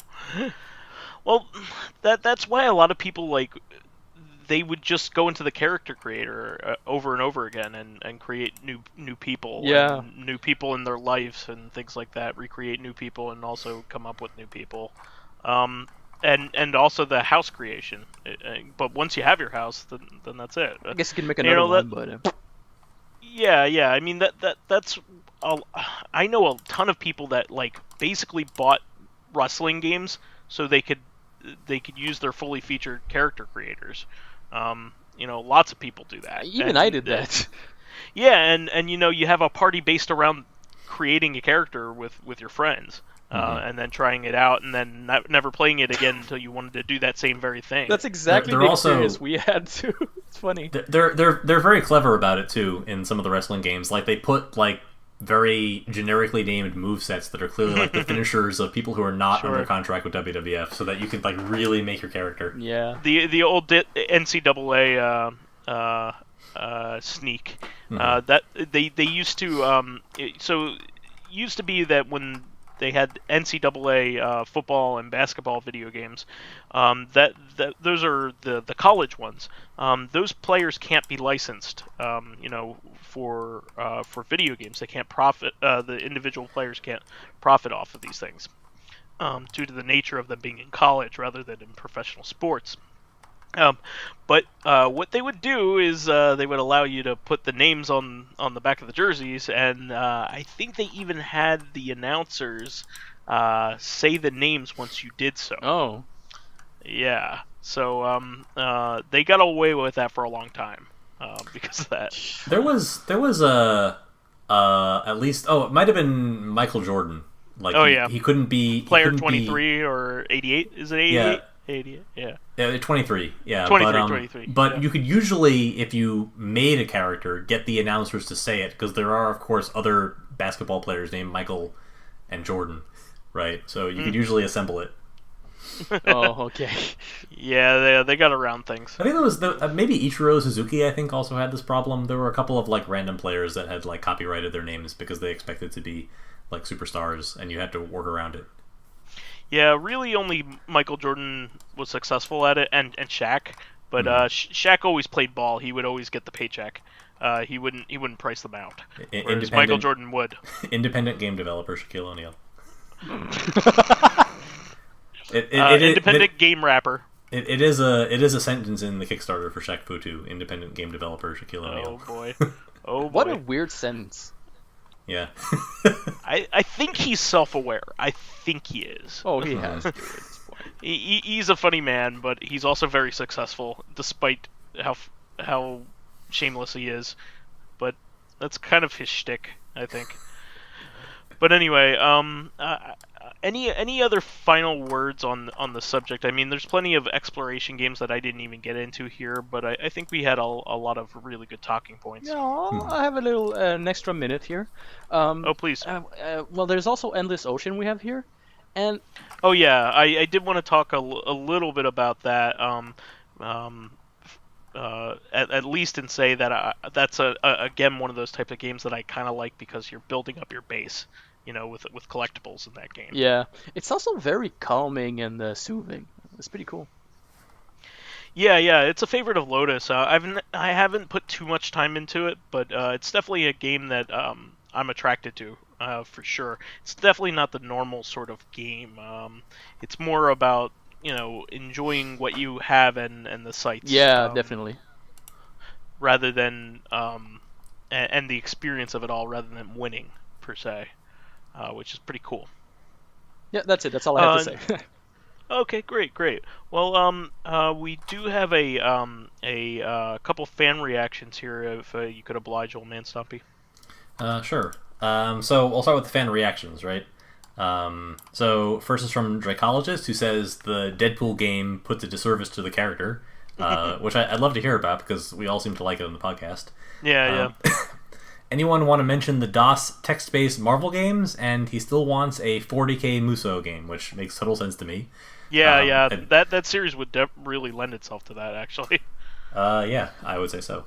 Well, that's why a lot of people like. They would just go into the character creator over and over again and create new people, Yeah. and new people in their lives and things like that. Recreate new people and also come up with new people, and also the house creation. But once you have your house, then that's it. I guess you can make another one, but. Yeah. I mean that's. I know a ton of people that like basically bought wrestling games so they could use their fully featured character creators. Lots of people do that. Even I did that. Yeah, and you have a party based around creating a character with your friends, and then trying it out, and then never playing it again until you wanted to do that same very thing. That's exactly the experience we had too. It's funny. They're very clever about it too in some of the wrestling games. Like they put like very generically named movesets that are clearly like the finishers of people who are not under contract with WWF, so that you can like really make your character. Yeah. The old NCAA sneak that they used to so it used to be that when they had NCAA football and basketball video games. Those are the college ones. Those players can't be licensed, for video games. They can't profit. The individual players can't profit off of these things due to the nature of them being in college rather than in professional sports. But what they would do is they would allow you to put the names on the back of the jerseys, and I think they even had the announcers say the names once you did so. Oh. Yeah. So they got away with that for a long time because of that. There was a at least it might have been Michael Jordan. Like he couldn't be player 23 or 88. Is it 88? Yeah. 88, yeah. Yeah, 23, yeah. 23. But yeah. You could usually, if you made a character, get the announcers to say it, because there are, of course, other basketball players named Michael and Jordan, right? So you could usually assemble it. Oh, okay. Yeah, they got around things. I think there was maybe Ichiro Suzuki. I think also had this problem. There were a couple of like random players that had like copyrighted their names because they expected to be like superstars, and you had to work around it. Yeah, really only Michael Jordan was successful at it, and Shaq. But Shaq always played ball. He would always get the paycheck. He wouldn't price them out. Whereas Michael Jordan would. Independent game developer Shaquille O'Neal. Independent game rapper. It is a sentence in the Kickstarter for Shaq Fu 2. Independent game developer Shaquille O'Neal. Oh boy. Oh boy. What a weird sentence. Yeah. I think he's self-aware. I think he is. Oh, he has to at this point. He's a funny man, but he's also very successful, despite how shameless he is. But that's kind of his shtick, I think. But anyway, any other final words on the subject? I mean, there's plenty of exploration games that I didn't even get into here, but I think we had a lot of really good talking points. Yeah, I have a little an extra minute here. Oh, please. Well, there's also Endless Ocean we have here, and oh yeah, I did want to talk a little bit about that. At least and say that that's again one of those types of games that I kind of like because you're building up your base. With collectibles in that game. Yeah, it's also very calming and soothing. It's pretty cool. Yeah, it's a favorite of Lotus. I haven't put too much time into it, but it's definitely a game that I'm attracted to for sure. It's definitely not the normal sort of game. It's more about enjoying what you have and the sights. Yeah, definitely. Rather than and the experience of it all, rather than winning per se. Which is pretty cool. Yeah, that's it. That's all I have to say. Okay, great. Well, we do have a couple fan reactions here. If you could oblige, OldManStompy. Sure. So we'll start with the fan reactions, right? So first is from Dracologist, who says the Deadpool game puts a disservice to the character, which I'd love to hear about because we all seem to like it on the podcast. Yeah. Anyone want to mention the DOS text-based Marvel games? And he still wants a 40k Muso game, which makes total sense to me. Yeah. That series would really lend itself to that, actually. Yeah, I would say so.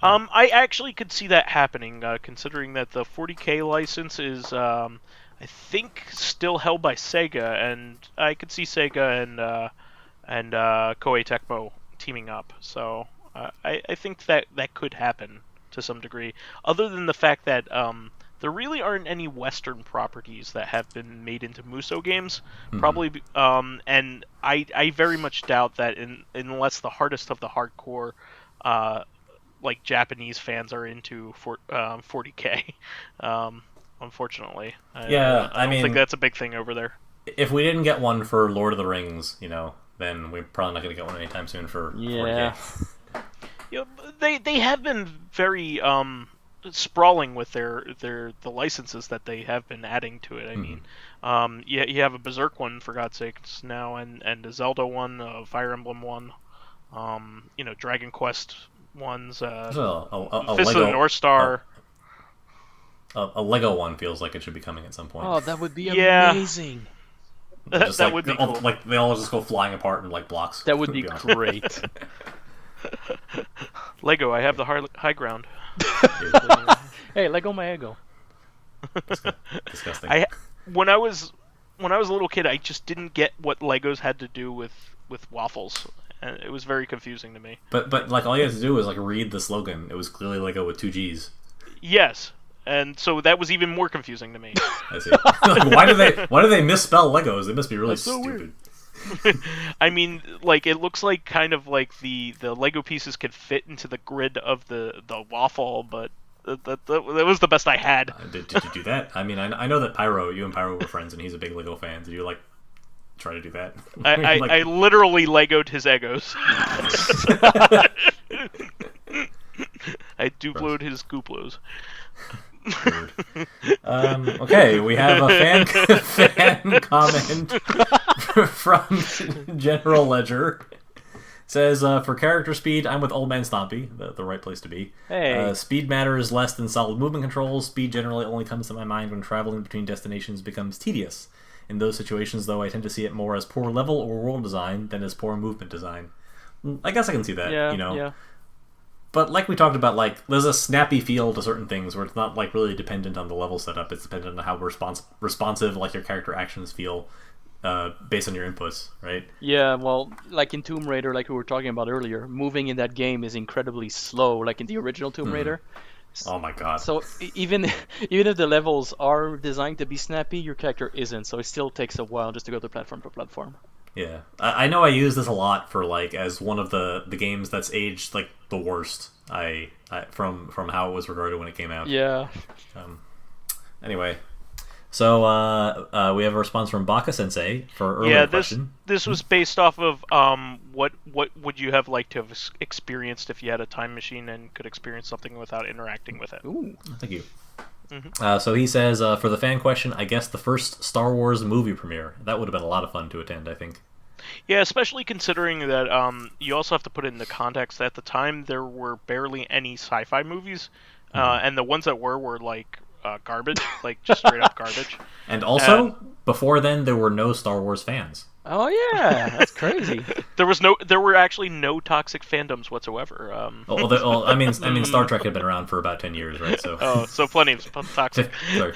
I actually could see that happening, considering that the 40k license is, I think, still held by Sega, and I could see Sega and Koei Tecmo teaming up. So I think that could happen to some degree, other than the fact that there really aren't any Western properties that have been made into Muso games. Probably, and I very much doubt that unless the hardest of the hardcore, like Japanese fans are into 40k. Unfortunately, I don't think that's a big thing over there. If we didn't get one for Lord of the Rings, then we're probably not going to get one anytime soon for 40k. They have been very sprawling with the licenses that they have been adding to it. I mean, you have a Berserk one, for God's sakes, now, and a Zelda one, a Fire Emblem one, Dragon Quest ones, Fist of the North Star. A Lego one feels like it should be coming at some point. Oh, that would be amazing. That would be cool. Like they all just go flying apart in like blocks. That would be great. Lego, I have the high ground. Hey, Lego my ego. Disgusting. when I was a little kid, I just didn't get what Legos had to do with waffles, and it was very confusing to me. But like all you had to do was like read the slogan. It was clearly Lego with 2 G's. Yes, and so that was even more confusing to me. I see. Like, why do they misspell Legos? They must be really so stupid. I mean, like it looks like kind of like the Lego pieces could fit into the grid of the waffle, but that was the best I had. Did you do that? I mean, I know that you and Pyro were friends, and he's a big Lego fan. Did you like try to do that? I literally Legoed his Egos. I Duploed his Gooplos. Okay, we have a fan comment from General Ledger. It says, for character speed, I'm with OldManStompy, the right place to be. Hey. Speed matters less than solid movement controls. Speed generally only comes to my mind when traveling between destinations becomes tedious. In those situations, though, I tend to see it more as poor level or world design than as poor movement design. I guess I can see that, Yeah. But like we talked about, like, there's a snappy feel to certain things where it's not, like, really dependent on the level setup. It's dependent on how responsive, like, your character actions feel based on your inputs, right? Yeah, well, like in Tomb Raider, like we were talking about earlier, moving in that game is incredibly slow, like in the original Tomb Raider. Oh my god. So even if the levels are designed to be snappy, your character isn't, so it still takes a while just to go to platform to platform. Yeah, I know I use this a lot for like as one of the games that's aged like the worst. I from how it was regarded when it came out. Yeah. Anyway, so we have a response from Baka Sensei for earlier question. This was based off of what would you have liked to have experienced if you had a time machine and could experience something without interacting with it. Ooh. Thank you. So he says, for the fan question, I guess the first Star Wars movie premiere. That would have been a lot of fun to attend, I think. Yeah, especially considering that you also have to put it into context. At the time, there were barely any sci-fi movies, and the ones that were like garbage, like just straight up garbage. And also, before then, there were no Star Wars fans. Oh yeah, that's crazy. There were actually no toxic fandoms whatsoever. I mean, Star Trek had been around for about 10 years, right? So. So plenty of toxic. Sorry.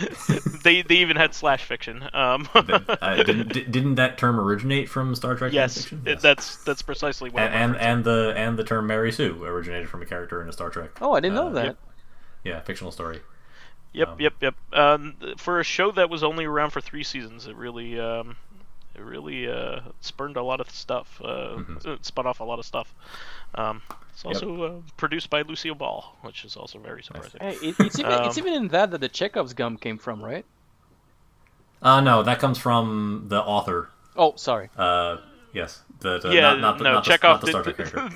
They even had slash fiction. Didn't that term originate from Star Trek? Yes, fiction? yes. That's precisely what. And the term Mary Sue originated from a character in a Star Trek. Oh, I didn't know that. Yep. Yeah, fictional story. Yep. For a show that was only around for 3 seasons, it really spurned a lot of stuff. It spun off a lot of stuff. It's also produced by Lucille Ball, which is also very surprising. Hey, it's even in that the Chekhov's gum came from, right? No, that comes from the author. Oh, sorry. Yes. Not not Chekhov the Star Trek character.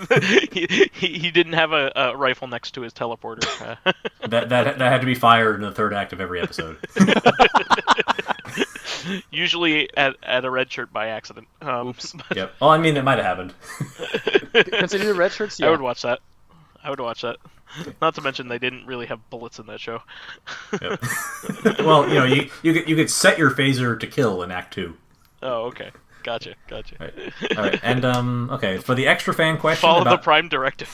he didn't have a rifle next to his teleporter. that had to be fired in the third act of every episode. Usually at a red shirt by accident. Oops. Yep. Well, I mean, it might have happened. Consider red shirts. Yeah. I would watch that. Not to mention they didn't really have bullets in that show. Yep. Well, you could set your phaser to kill in Act 2. Oh, okay. Gotcha. All right. And okay, for the extra fan question, follow the Prime directive.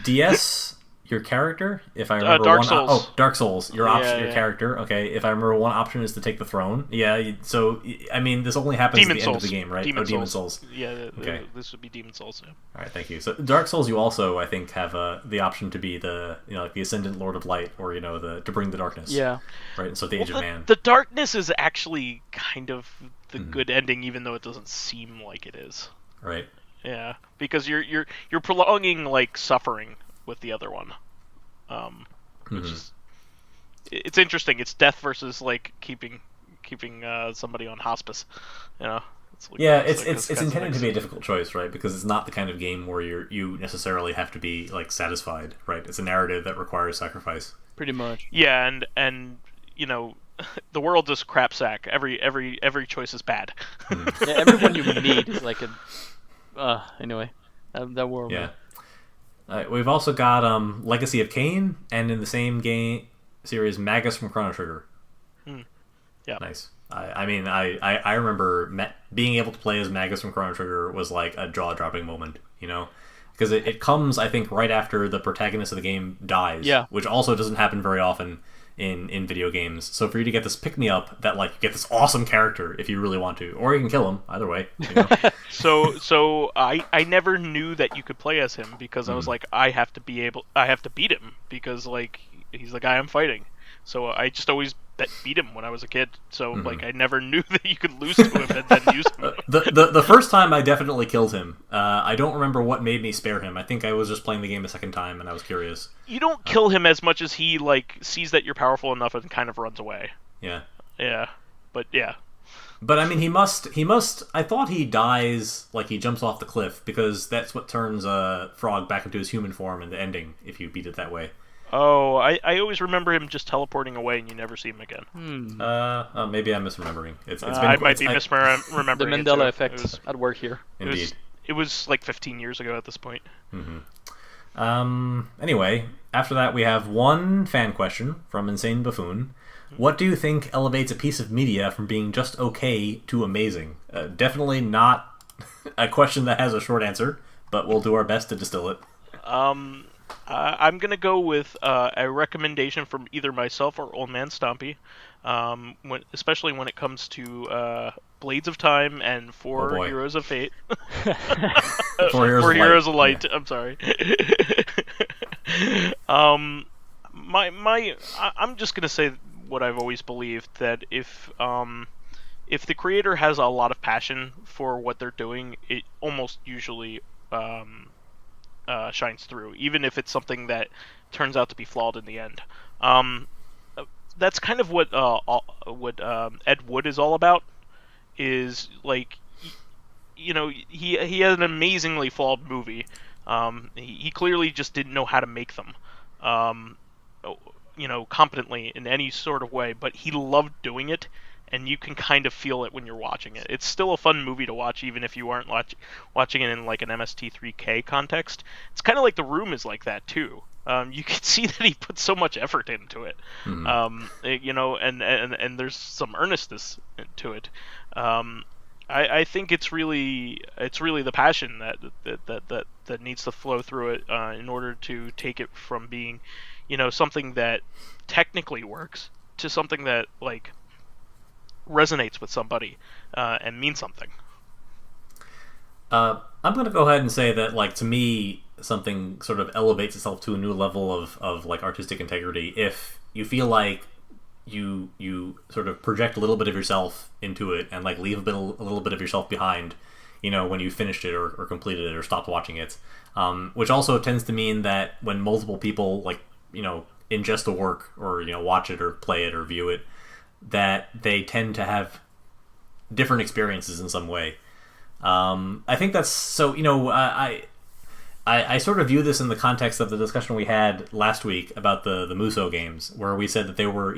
DS your character, if I remember. Dark Souls. Dark Souls. Your character. Okay, if I remember, one option is to take the throne. Yeah. So I mean, this only happens Demon at the Souls. end of the game, right? Demon Souls. Yeah. Okay. This would be Demon Souls. Yeah. All right. Thank you. So Dark Souls, you also, I think, have the option to be the like the Ascendant Lord of Light, or to bring the darkness. Yeah. Right. And so the Age of Man. The darkness is actually kind of the good ending, even though it doesn't seem like it is. Right. Yeah, because you're prolonging like suffering with the other one. Which is, it's interesting. It's death versus like keeping somebody on hospice. It's intended to be a difficult choice, right? Because it's not the kind of game where you necessarily have to be like satisfied, right? It's a narrative that requires sacrifice. Pretty much. Yeah, and the world is crap sack. Every choice is bad. Yeah, everyone you meet is like a anyway. That world. Yeah. We've also got Legacy of Kain, and in the same game series, Magus from Chrono Trigger. Yeah. Nice. I remember being able to play as Magus from Chrono Trigger was like a jaw-dropping moment, because it comes, I think, right after the protagonist of the game dies, Yeah. which also doesn't happen very often in video games. So for you to get this pick-me-up that, like, you get this awesome character if you really want to, or you can kill him, either way. You know? So I never knew that you could play as him because I was like, I have to beat him because like he's the guy I'm fighting. So I just always beat him when I was a kid. So like I never knew that you could lose to him and then use him. The first time I definitely killed him. I don't remember what made me spare him. I think I was just playing the game a second time and I was curious. You don't kill him as much as he like sees that you're powerful enough and kind of runs away. Yeah. Yeah. But yeah. But I mean, he must. I thought he dies, like he jumps off the cliff, because that's what turns Frog back into his human form in the ending. If you beat it that way. Oh, I always remember him just teleporting away and you never see him again. Maybe I'm misremembering. It's been I might be misremembering. The it Mandela too. effect at work here. Indeed. It was like 15 years ago at this point. Anyway, after that we have one fan question from Insane Buffoon. What do you think elevates a piece of media from being just okay to amazing? Definitely not a question that has a short answer, but we'll do our best to distill it. I'm going to go with a recommendation from either myself or OldManStompy, especially when it comes to Blades of Time and Four Heroes of Fate. Four Heroes of Light. Yeah. I'm sorry. I'm just going to say what I've always believed, that if the creator has a lot of passion for what they're doing, it almost usually shines through, even if it's something that turns out to be flawed in the end. That's kind of what Ed Wood is all about. Is like, he had an amazingly flawed movie. He clearly just didn't know how to make them, competently in any sort of way. But he loved doing it, and you can kind of feel it when you're watching it. It's still a fun movie to watch, even if you aren't watching it in like an MST3K context. It's kind of like The Room is like that too. You can see that he put so much effort into it, and there's some earnestness to it. I think it's really the passion that needs to flow through it in order to take it from being, something that technically works to something that like resonates with somebody and means something. I'm going to go ahead and say that, like, to me, something sort of elevates itself to a new level of like artistic integrity if you feel like you sort of project a little bit of yourself into it and like leave a little bit of yourself behind, when you finished it or completed it or stopped watching it. Which also tends to mean that when multiple people like ingest a work or watch it or play it or view it, that they tend to have different experiences in some way. I think that's so. I sort of view this in the context of the discussion we had last week about the Muso games, where we said that they were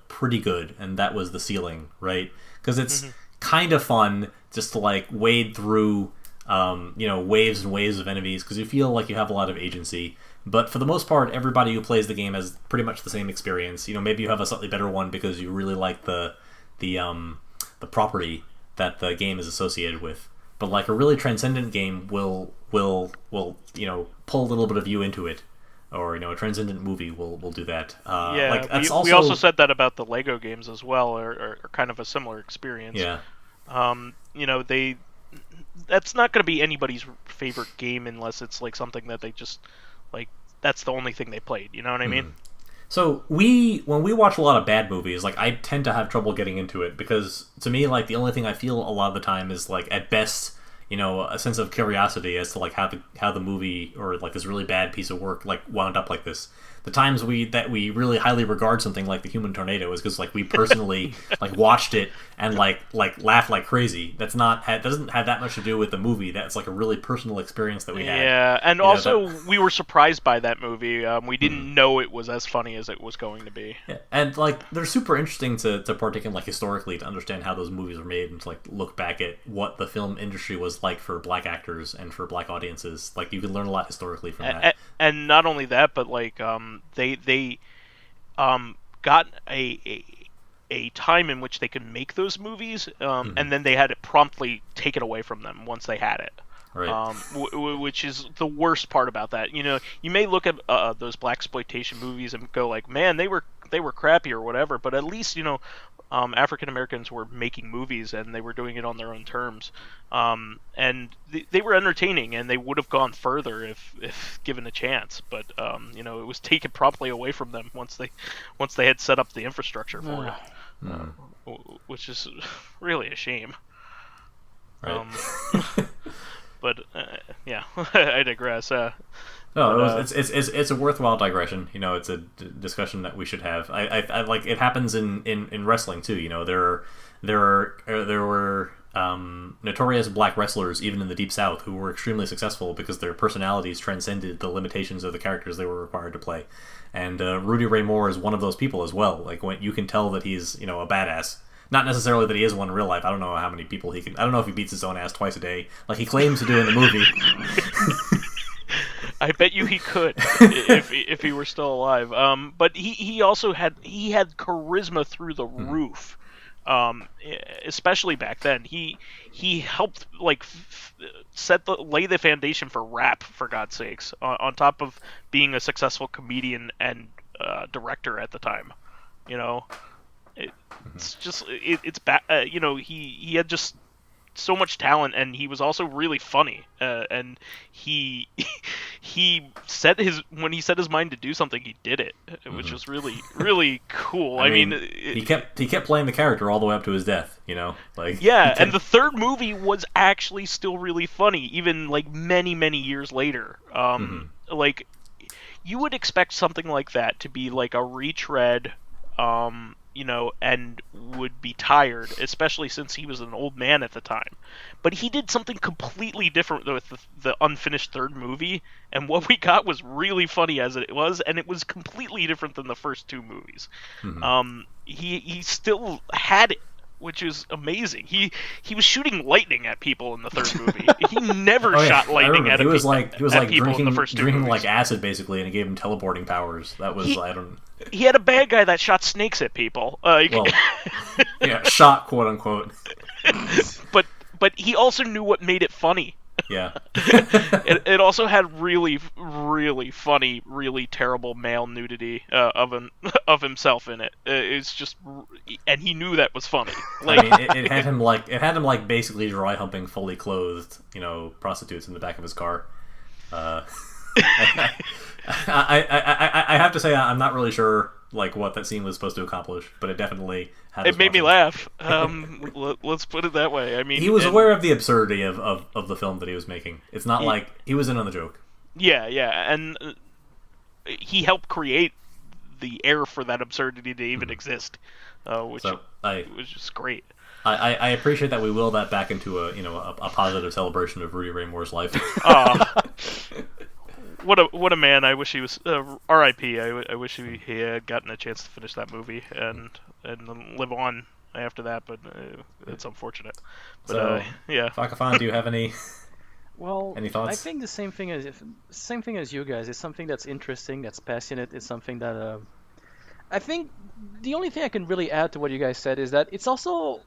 pretty good, and that was the ceiling, right? Because it's kind of fun just to like wade through waves and waves of enemies, because you feel like you have a lot of agency. But for the most part, everybody who plays the game has pretty much the same experience. Maybe you have a slightly better one because you really like the property that the game is associated with. But like a really transcendent game will pull a little bit of you into it, or a transcendent movie will do that. We also said that about the Lego games as well, or kind of a similar experience. Yeah. That's not going to be anybody's favorite game unless it's like something that they just like. That's the only thing they played. You know what I mean? So when we watch a lot of bad movies, like I tend to have trouble getting into it because to me, like the only thing I feel a lot of the time is like at best, a sense of curiosity as to like how the movie or like this really bad piece of work like wound up like this. The times we really highly regard something like The Human Tornado is because like we personally like watched it and like laughed like crazy. That doesn't have that much to do with the movie. That's like a really personal experience that we had. Yeah, and we were surprised by that movie. We didn't know it was as funny as it was going to be. Yeah. And like they're super interesting to partake in like historically to understand how those movies were made and to like look back at what the film industry was like for black actors and for black audiences. Like you can learn a lot historically from that. And not only that, but like they got a time in which they could make those movies, and then they had it promptly taken away from them once they had it. Right. Which is the worst part about that. You know, you may look at those blaxploitation movies and go like, man, they were crappy or whatever, but at least, you know, African Americans were making movies and they were doing it on their own terms, and they were entertaining, and they would have gone further if given a chance. But you know, it was taken promptly away from them once they had set up the infrastructure for it, which is really a shame. Right. But yeah, I digress. No, it's a worthwhile digression. You know, it's a discussion that we should have. I like it happens in wrestling too. You know, there were notorious black wrestlers even in the Deep South who were extremely successful because their personalities transcended the limitations of the characters they were required to play. And Rudy Ray Moore is one of those people as well. Like, when you can tell that he's, you know, a badass. Not necessarily that he is one in real life. I don't know how many people he can. I don't know if he beats his own ass twice a day, like he claims to do in the movie. I bet you he could if he were still alive. But he also had charisma through the roof. Especially back then, he helped like lay the foundation for rap, for God's sakes. On top of being a successful comedian and director at the time, you know. It's just it's bad. You know, he had just so much talent, and he was also really funny. And he when he set his mind to do something, he did it, which was really really cool. I mean he kept playing the character all the way up to his death. You know, like and the third movie was actually still really funny, even like many years later. Like, you would expect something like that to be like a retread. You know, and would be tired, especially since he was an old man at the time. But he did something completely different with the unfinished third movie, and what we got was really funny as it was, and it was completely different than the first two movies. He still had it, which is amazing. He was shooting lightning at people in the third movie. He never shot lightning at people. He was like drinking, in the first two drinking movies. like acid basically, and it gave him teleporting powers. That was He had a bad guy that shot snakes at people. Yeah, shot, quote unquote. But he also knew what made it funny. Yeah. It also had really, really funny, really terrible male nudity of himself in it. It's just, and he knew that was funny. Like, I mean, it had him like basically dry humping fully clothed, you know, prostitutes in the back of his car. I have to say I'm not really sure like what that scene was supposed to accomplish, but it definitely had. It made me laugh. Let's put it that way. I mean, he was aware of the absurdity of the film that he was making. It's not like he was in on the joke. Yeah, and he helped create the air for that absurdity to even exist, which was just great. I appreciate that we will that back into a positive celebration of Rudy Ray Moore's life. What a man! I wish he was R.I.P. I wish he had gotten a chance to finish that movie and live on after that, but it's unfortunate. But so, yeah. Fakafon, do you have any? Well, any thoughts? I think the same thing as you guys. It's something that's interesting, that's passionate. It's something that I think the only thing I can really add to what you guys said is that it's also.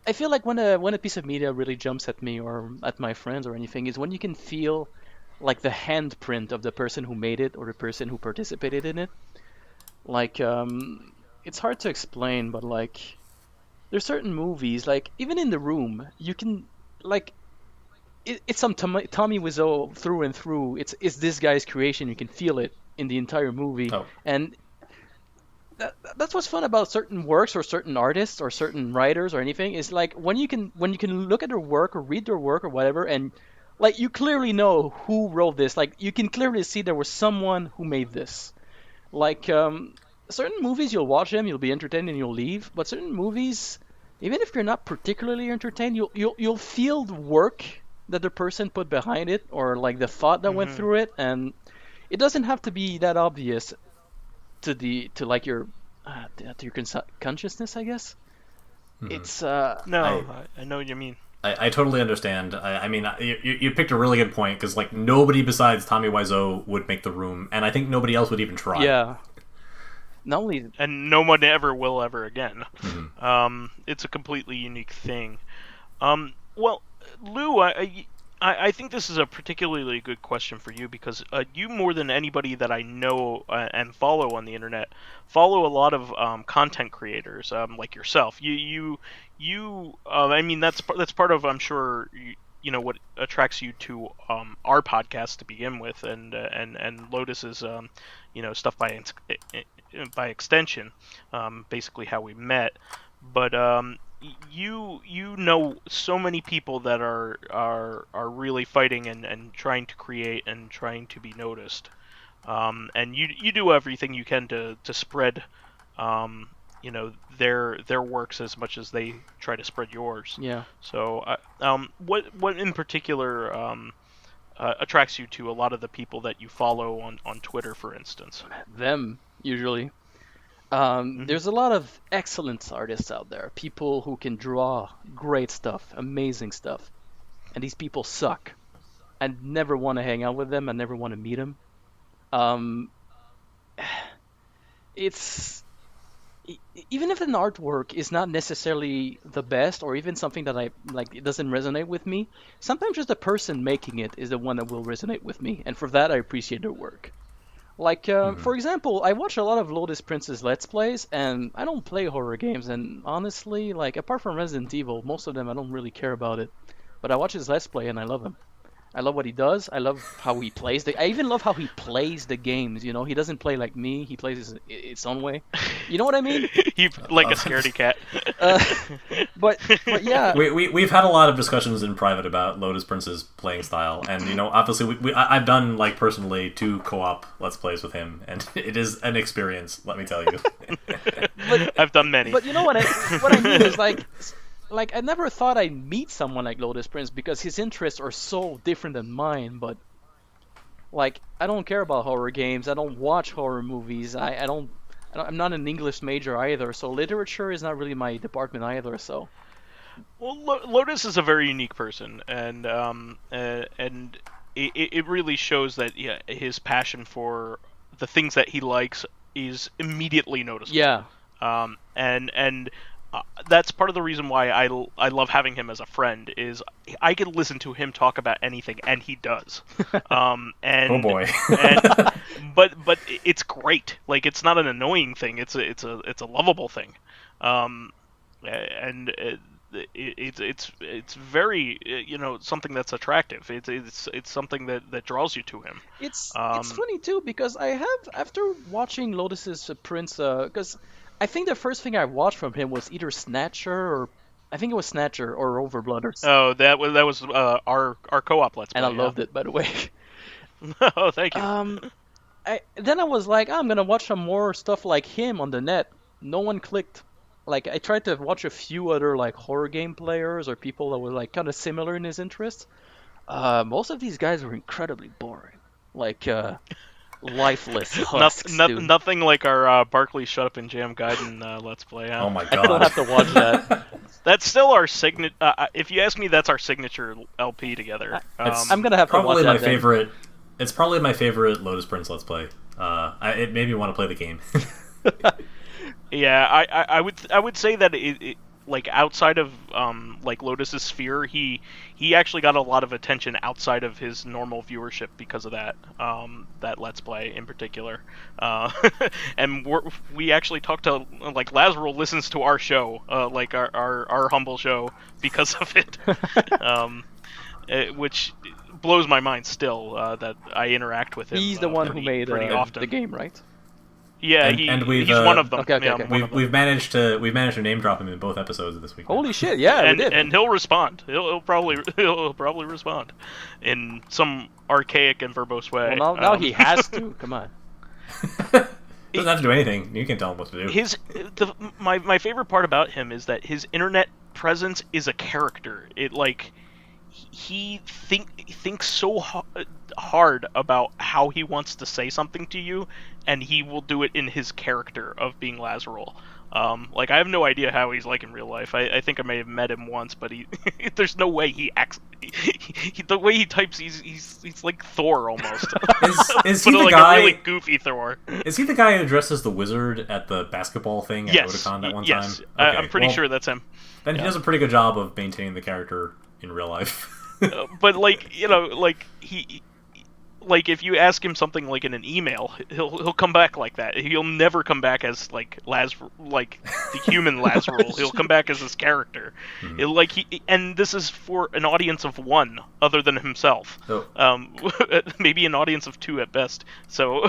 I feel like when a piece of media really jumps at me or at my friends or anything is when you can feel like the handprint of the person who made it or the person who participated in it. Like, it's hard to explain, but like, there's certain movies, like even in The Room, you can like, it's some Tommy Wiseau through and through. It's this guy's creation. You can feel it in the entire movie, and that's what's fun about certain works or certain artists or certain writers or anything is like when you can look at their work or read their work or whatever, and like you clearly know who wrote this. Like you can clearly see there was someone who made this. Like certain movies, you'll watch them, you'll be entertained, and you'll leave. But certain movies, even if you're not particularly entertained, you'll feel the work that the person put behind it, or like the thought that went through it, and it doesn't have to be that obvious to your consciousness, I guess. It's no, I know what you mean. I totally understand. I mean, you picked a really good point because like nobody besides Tommy Wiseau would make The Room, and I think nobody else would even try. Yeah. Not only, and no one ever will ever again. It's a completely unique thing. Well, Lou, I think this is a particularly good question for you because you, more than anybody that I know and follow on the internet, follow a lot of content creators like yourself. I mean, that's part of, I'm sure, what attracts you to our podcast to begin with, and Lotus's stuff by extension, basically how we met. But you know so many people that are really fighting and trying to create and trying to be noticed, and you do everything you can to spread their works as much as they try to spread yours. Yeah. So what in particular attracts you to a lot of the people that you follow on Twitter, for instance? Them, usually. There's a lot of excellent artists out there, people who can draw great stuff, amazing stuff, and these people suck. I never want to hang out with them. I never want to meet them. It's even if an artwork is not necessarily the best, or even something that I like, it doesn't resonate with me. Sometimes just the person making it is the one that will resonate with me, and for that I appreciate their work. Like, for example, I watch a lot of Lotus Prince's Let's Plays, and I don't play horror games, and honestly, like, apart from Resident Evil, most of them I don't really care about it. But I watch his Let's Play, and I love him. I love what he does. I love how he plays. I even love how he plays the games, He doesn't play like me. He plays its own way. You know what I mean? You like a scaredy cat. But yeah. We've had a lot of discussions in private about Lotus Prince's playing style, and obviously I've done personally 2 co-op Let's Plays with him, and it is an experience, let me tell you. I've done many. But you know what I mean is like I never thought I'd meet someone like Lotus Prince because his interests are so different than mine. But like, I don't care about horror games. I don't watch horror movies. I'm not an English major either, so literature is not really my department either. So, well, Lotus is a very unique person, and it really shows that his passion for the things that he likes is immediately noticeable. Yeah. And that's part of the reason why I love having him as a friend, is I can listen to him talk about anything, and he does. And oh boy. but it's great. Like, it's not an annoying thing. It's a lovable thing. And it's very something that's attractive. It's something that draws you to him. It's funny too, because I have, after watching Lotus's Prince, because I think the first thing I watched from him was either Snatcher or Overblood or something. Oh, that was our co-op Let's Play. And I loved it, by the way. Oh, thank you. Then I was like, I'm gonna watch some more stuff like him on the net. No one clicked. Like, I tried to watch a few other like horror game players or people that were like kind of similar in his interests. Most of these guys were incredibly boring. Like, lifeless husks. Nothing like our Barkley Shut Up and Jam Gaiden Let's Play. Huh? Oh my god! I don't have to watch that. That's still our signature. If you ask me, that's our signature LP together. I'm gonna have to watch that. My favorite. It's probably my favorite Lotus Prince Let's Play. It made me want to play the game. Yeah, I would say that it like, outside of like Lotus's sphere, he actually got a lot of attention outside of his normal viewership because of that Let's Play in particular. And we actually talked to, like, Lazarus listens to our show, like our humble show, because of it, which blows my mind still, that I interact with him. He's the one who made often. the game, right? Yeah, and he's one of them. Okay. We've managed to name drop him in both episodes of this week. Holy shit! Yeah, and we did. And he'll respond. He'll probably respond in some archaic and verbose way. Well, now he has to. Come on. Doesn't have to do anything. You can tell him what to do. My favorite part about him is that his internet presence is a character. It, like, he thinks so hard about how he wants to say something to you, and he will do it in his character of being Lazarus. Like, I have no idea how he's like in real life. I think I may have met him once, but there's no way he acts. The way he types, he's like Thor almost. Is he but the like guy? A really goofy Thor. Is he the guy who dressed as the wizard at the basketball thing at Otakon that one time? Yes, I'm pretty sure that's him. Then he does a pretty good job of maintaining the character in real life. But like he. Like if you ask him something like in an email, he'll come back like that. He'll never come back as like the human Lazarul. He'll come back as his character. And this is for an audience of one other than himself. Maybe an audience of two at best. So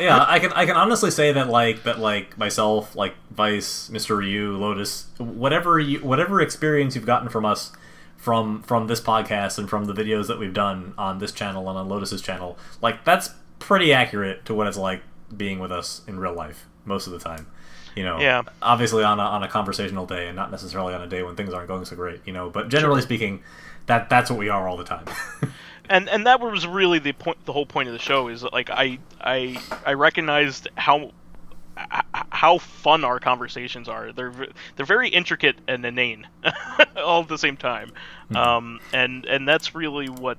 yeah, I can honestly say that like myself, like Vice, Mr. Ryu, Lotus, whatever experience you've gotten from us. From this podcast and from the videos that we've done on this channel and on Lotus's channel, like that's pretty accurate to what it's like being with us in real life most of the time. Obviously on a conversational day and not necessarily on a day when things aren't going so great. But generally speaking, that's what we are all the time. And that was really the whole point of the show is like I recognized how fun our conversations are. They're very intricate and inane all at the same time. And that's really what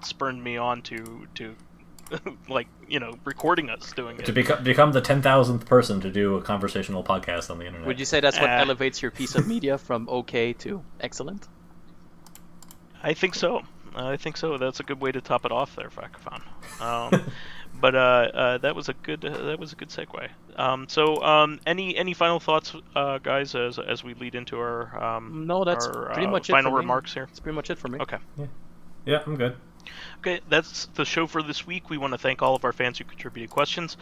spurred me on to like recording us doing it. To become the 10,000th person to do a conversational podcast on the internet. Would you say that's what elevates your piece of media from okay to excellent? I think so. That's a good way to top it off there, Fakafon. But that was a good segue. So any final thoughts, guys, as we lead into our no, that's pretty much it. Final remarks here. That's pretty much it for me. Okay. Yeah, I'm good. Okay, that's the show for this week. We want to thank all of our fans who contributed questions.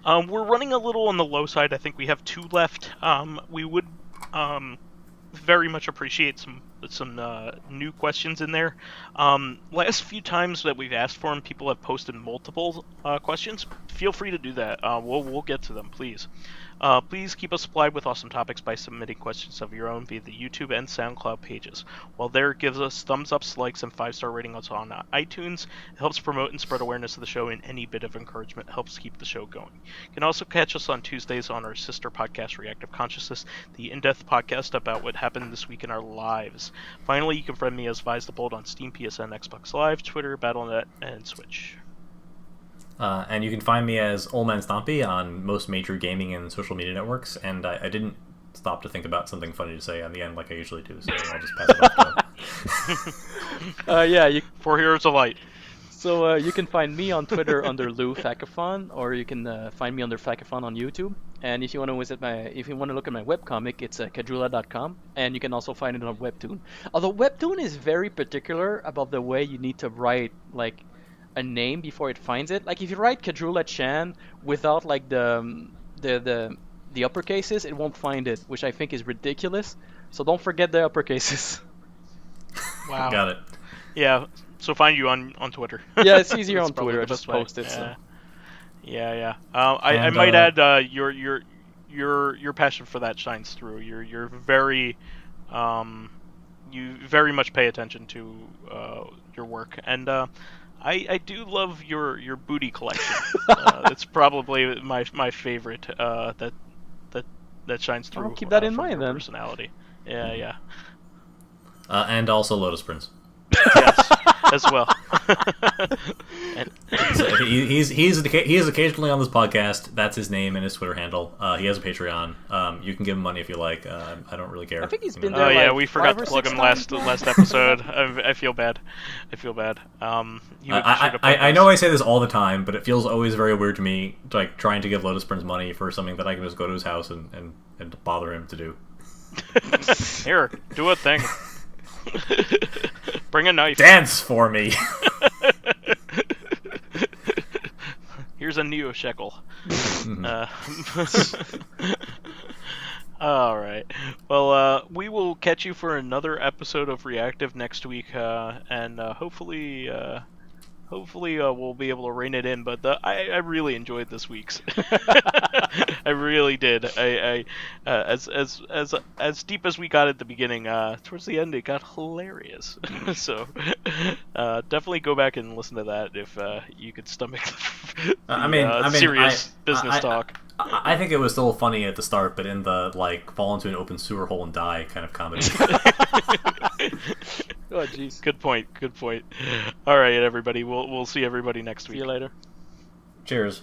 We're running a little on the low side. I think we have 2 left. We would very much appreciate some new questions in there. Last few times that we've asked for them, people have posted multiple questions. Feel free to do that. We'll get to them, please. Please keep us supplied with awesome topics by submitting questions of your own via the YouTube and Soundcloud pages. While there, gives us thumbs ups, likes, and 5-star ratings on iTunes. It helps promote and spread awareness of the show, and any bit of encouragement helps keep the show going. You can also catch us on Tuesdays on our sister podcast, Reactive Consciousness, the in-depth podcast about what happened this week in our lives. Finally, you can friend me as vysethebold on Steam, PSN, Xbox Live, Twitter, Battle.net, and Switch. And you can find me as OldManStompy on most major gaming and social media networks, and I didn't stop to think about something funny to say on the end like I usually do, so I'll just pass it off to him. For Heroes of Light. So you can find me on Twitter under Lou Fakafon, or you can find me under Fakafon on YouTube. And if you want to look at my webcomic, it's Kajula.com, and you can also find it on Webtoon. Although Webtoon is very particular about the way you need to write like a name before it finds it. Like if you write Kajula Chan without like the uppercases, it won't find it, which I think is ridiculous. So don't forget the uppercases. Wow. Got it. Yeah. So find you on Twitter. Yeah, it's easier on Twitter. I just post it. Yeah. So. Yeah. I might add your passion for that shines through. You're very you very much pay attention to your work, and I do love your booty collection. It's probably my favorite that shines through. I'll keep that in mind then. Personality. Yeah. And also Lotus Prince. Yes, as well. So he is occasionally on this podcast. That's his name and his Twitter handle. He has a Patreon. You can give him money if you like. I don't really care. I think he's been there. Oh yeah, we forgot to plug him last episode. I feel bad. I know I say this all the time, but it feels always very weird to me, like trying to give Lotus Prince money for something that I can just go to his house and bother him to do. Here, do a thing. Bring a knife. Dance for me. Here's a Neo shekel. All right. Well, we will catch you for another episode of Reactive next week, and hopefully we'll be able to rein it in. But I really enjoyed this week's. I really did. As deep as we got at the beginning, towards the end it got hilarious. So definitely go back and listen to that if you could stomach the serious business talk. I think it was still funny at the start, but in the fall into an open sewer hole and die kind of comedy. Oh jeez. Good point. All right, everybody. We'll see everybody next week. See you later. Cheers.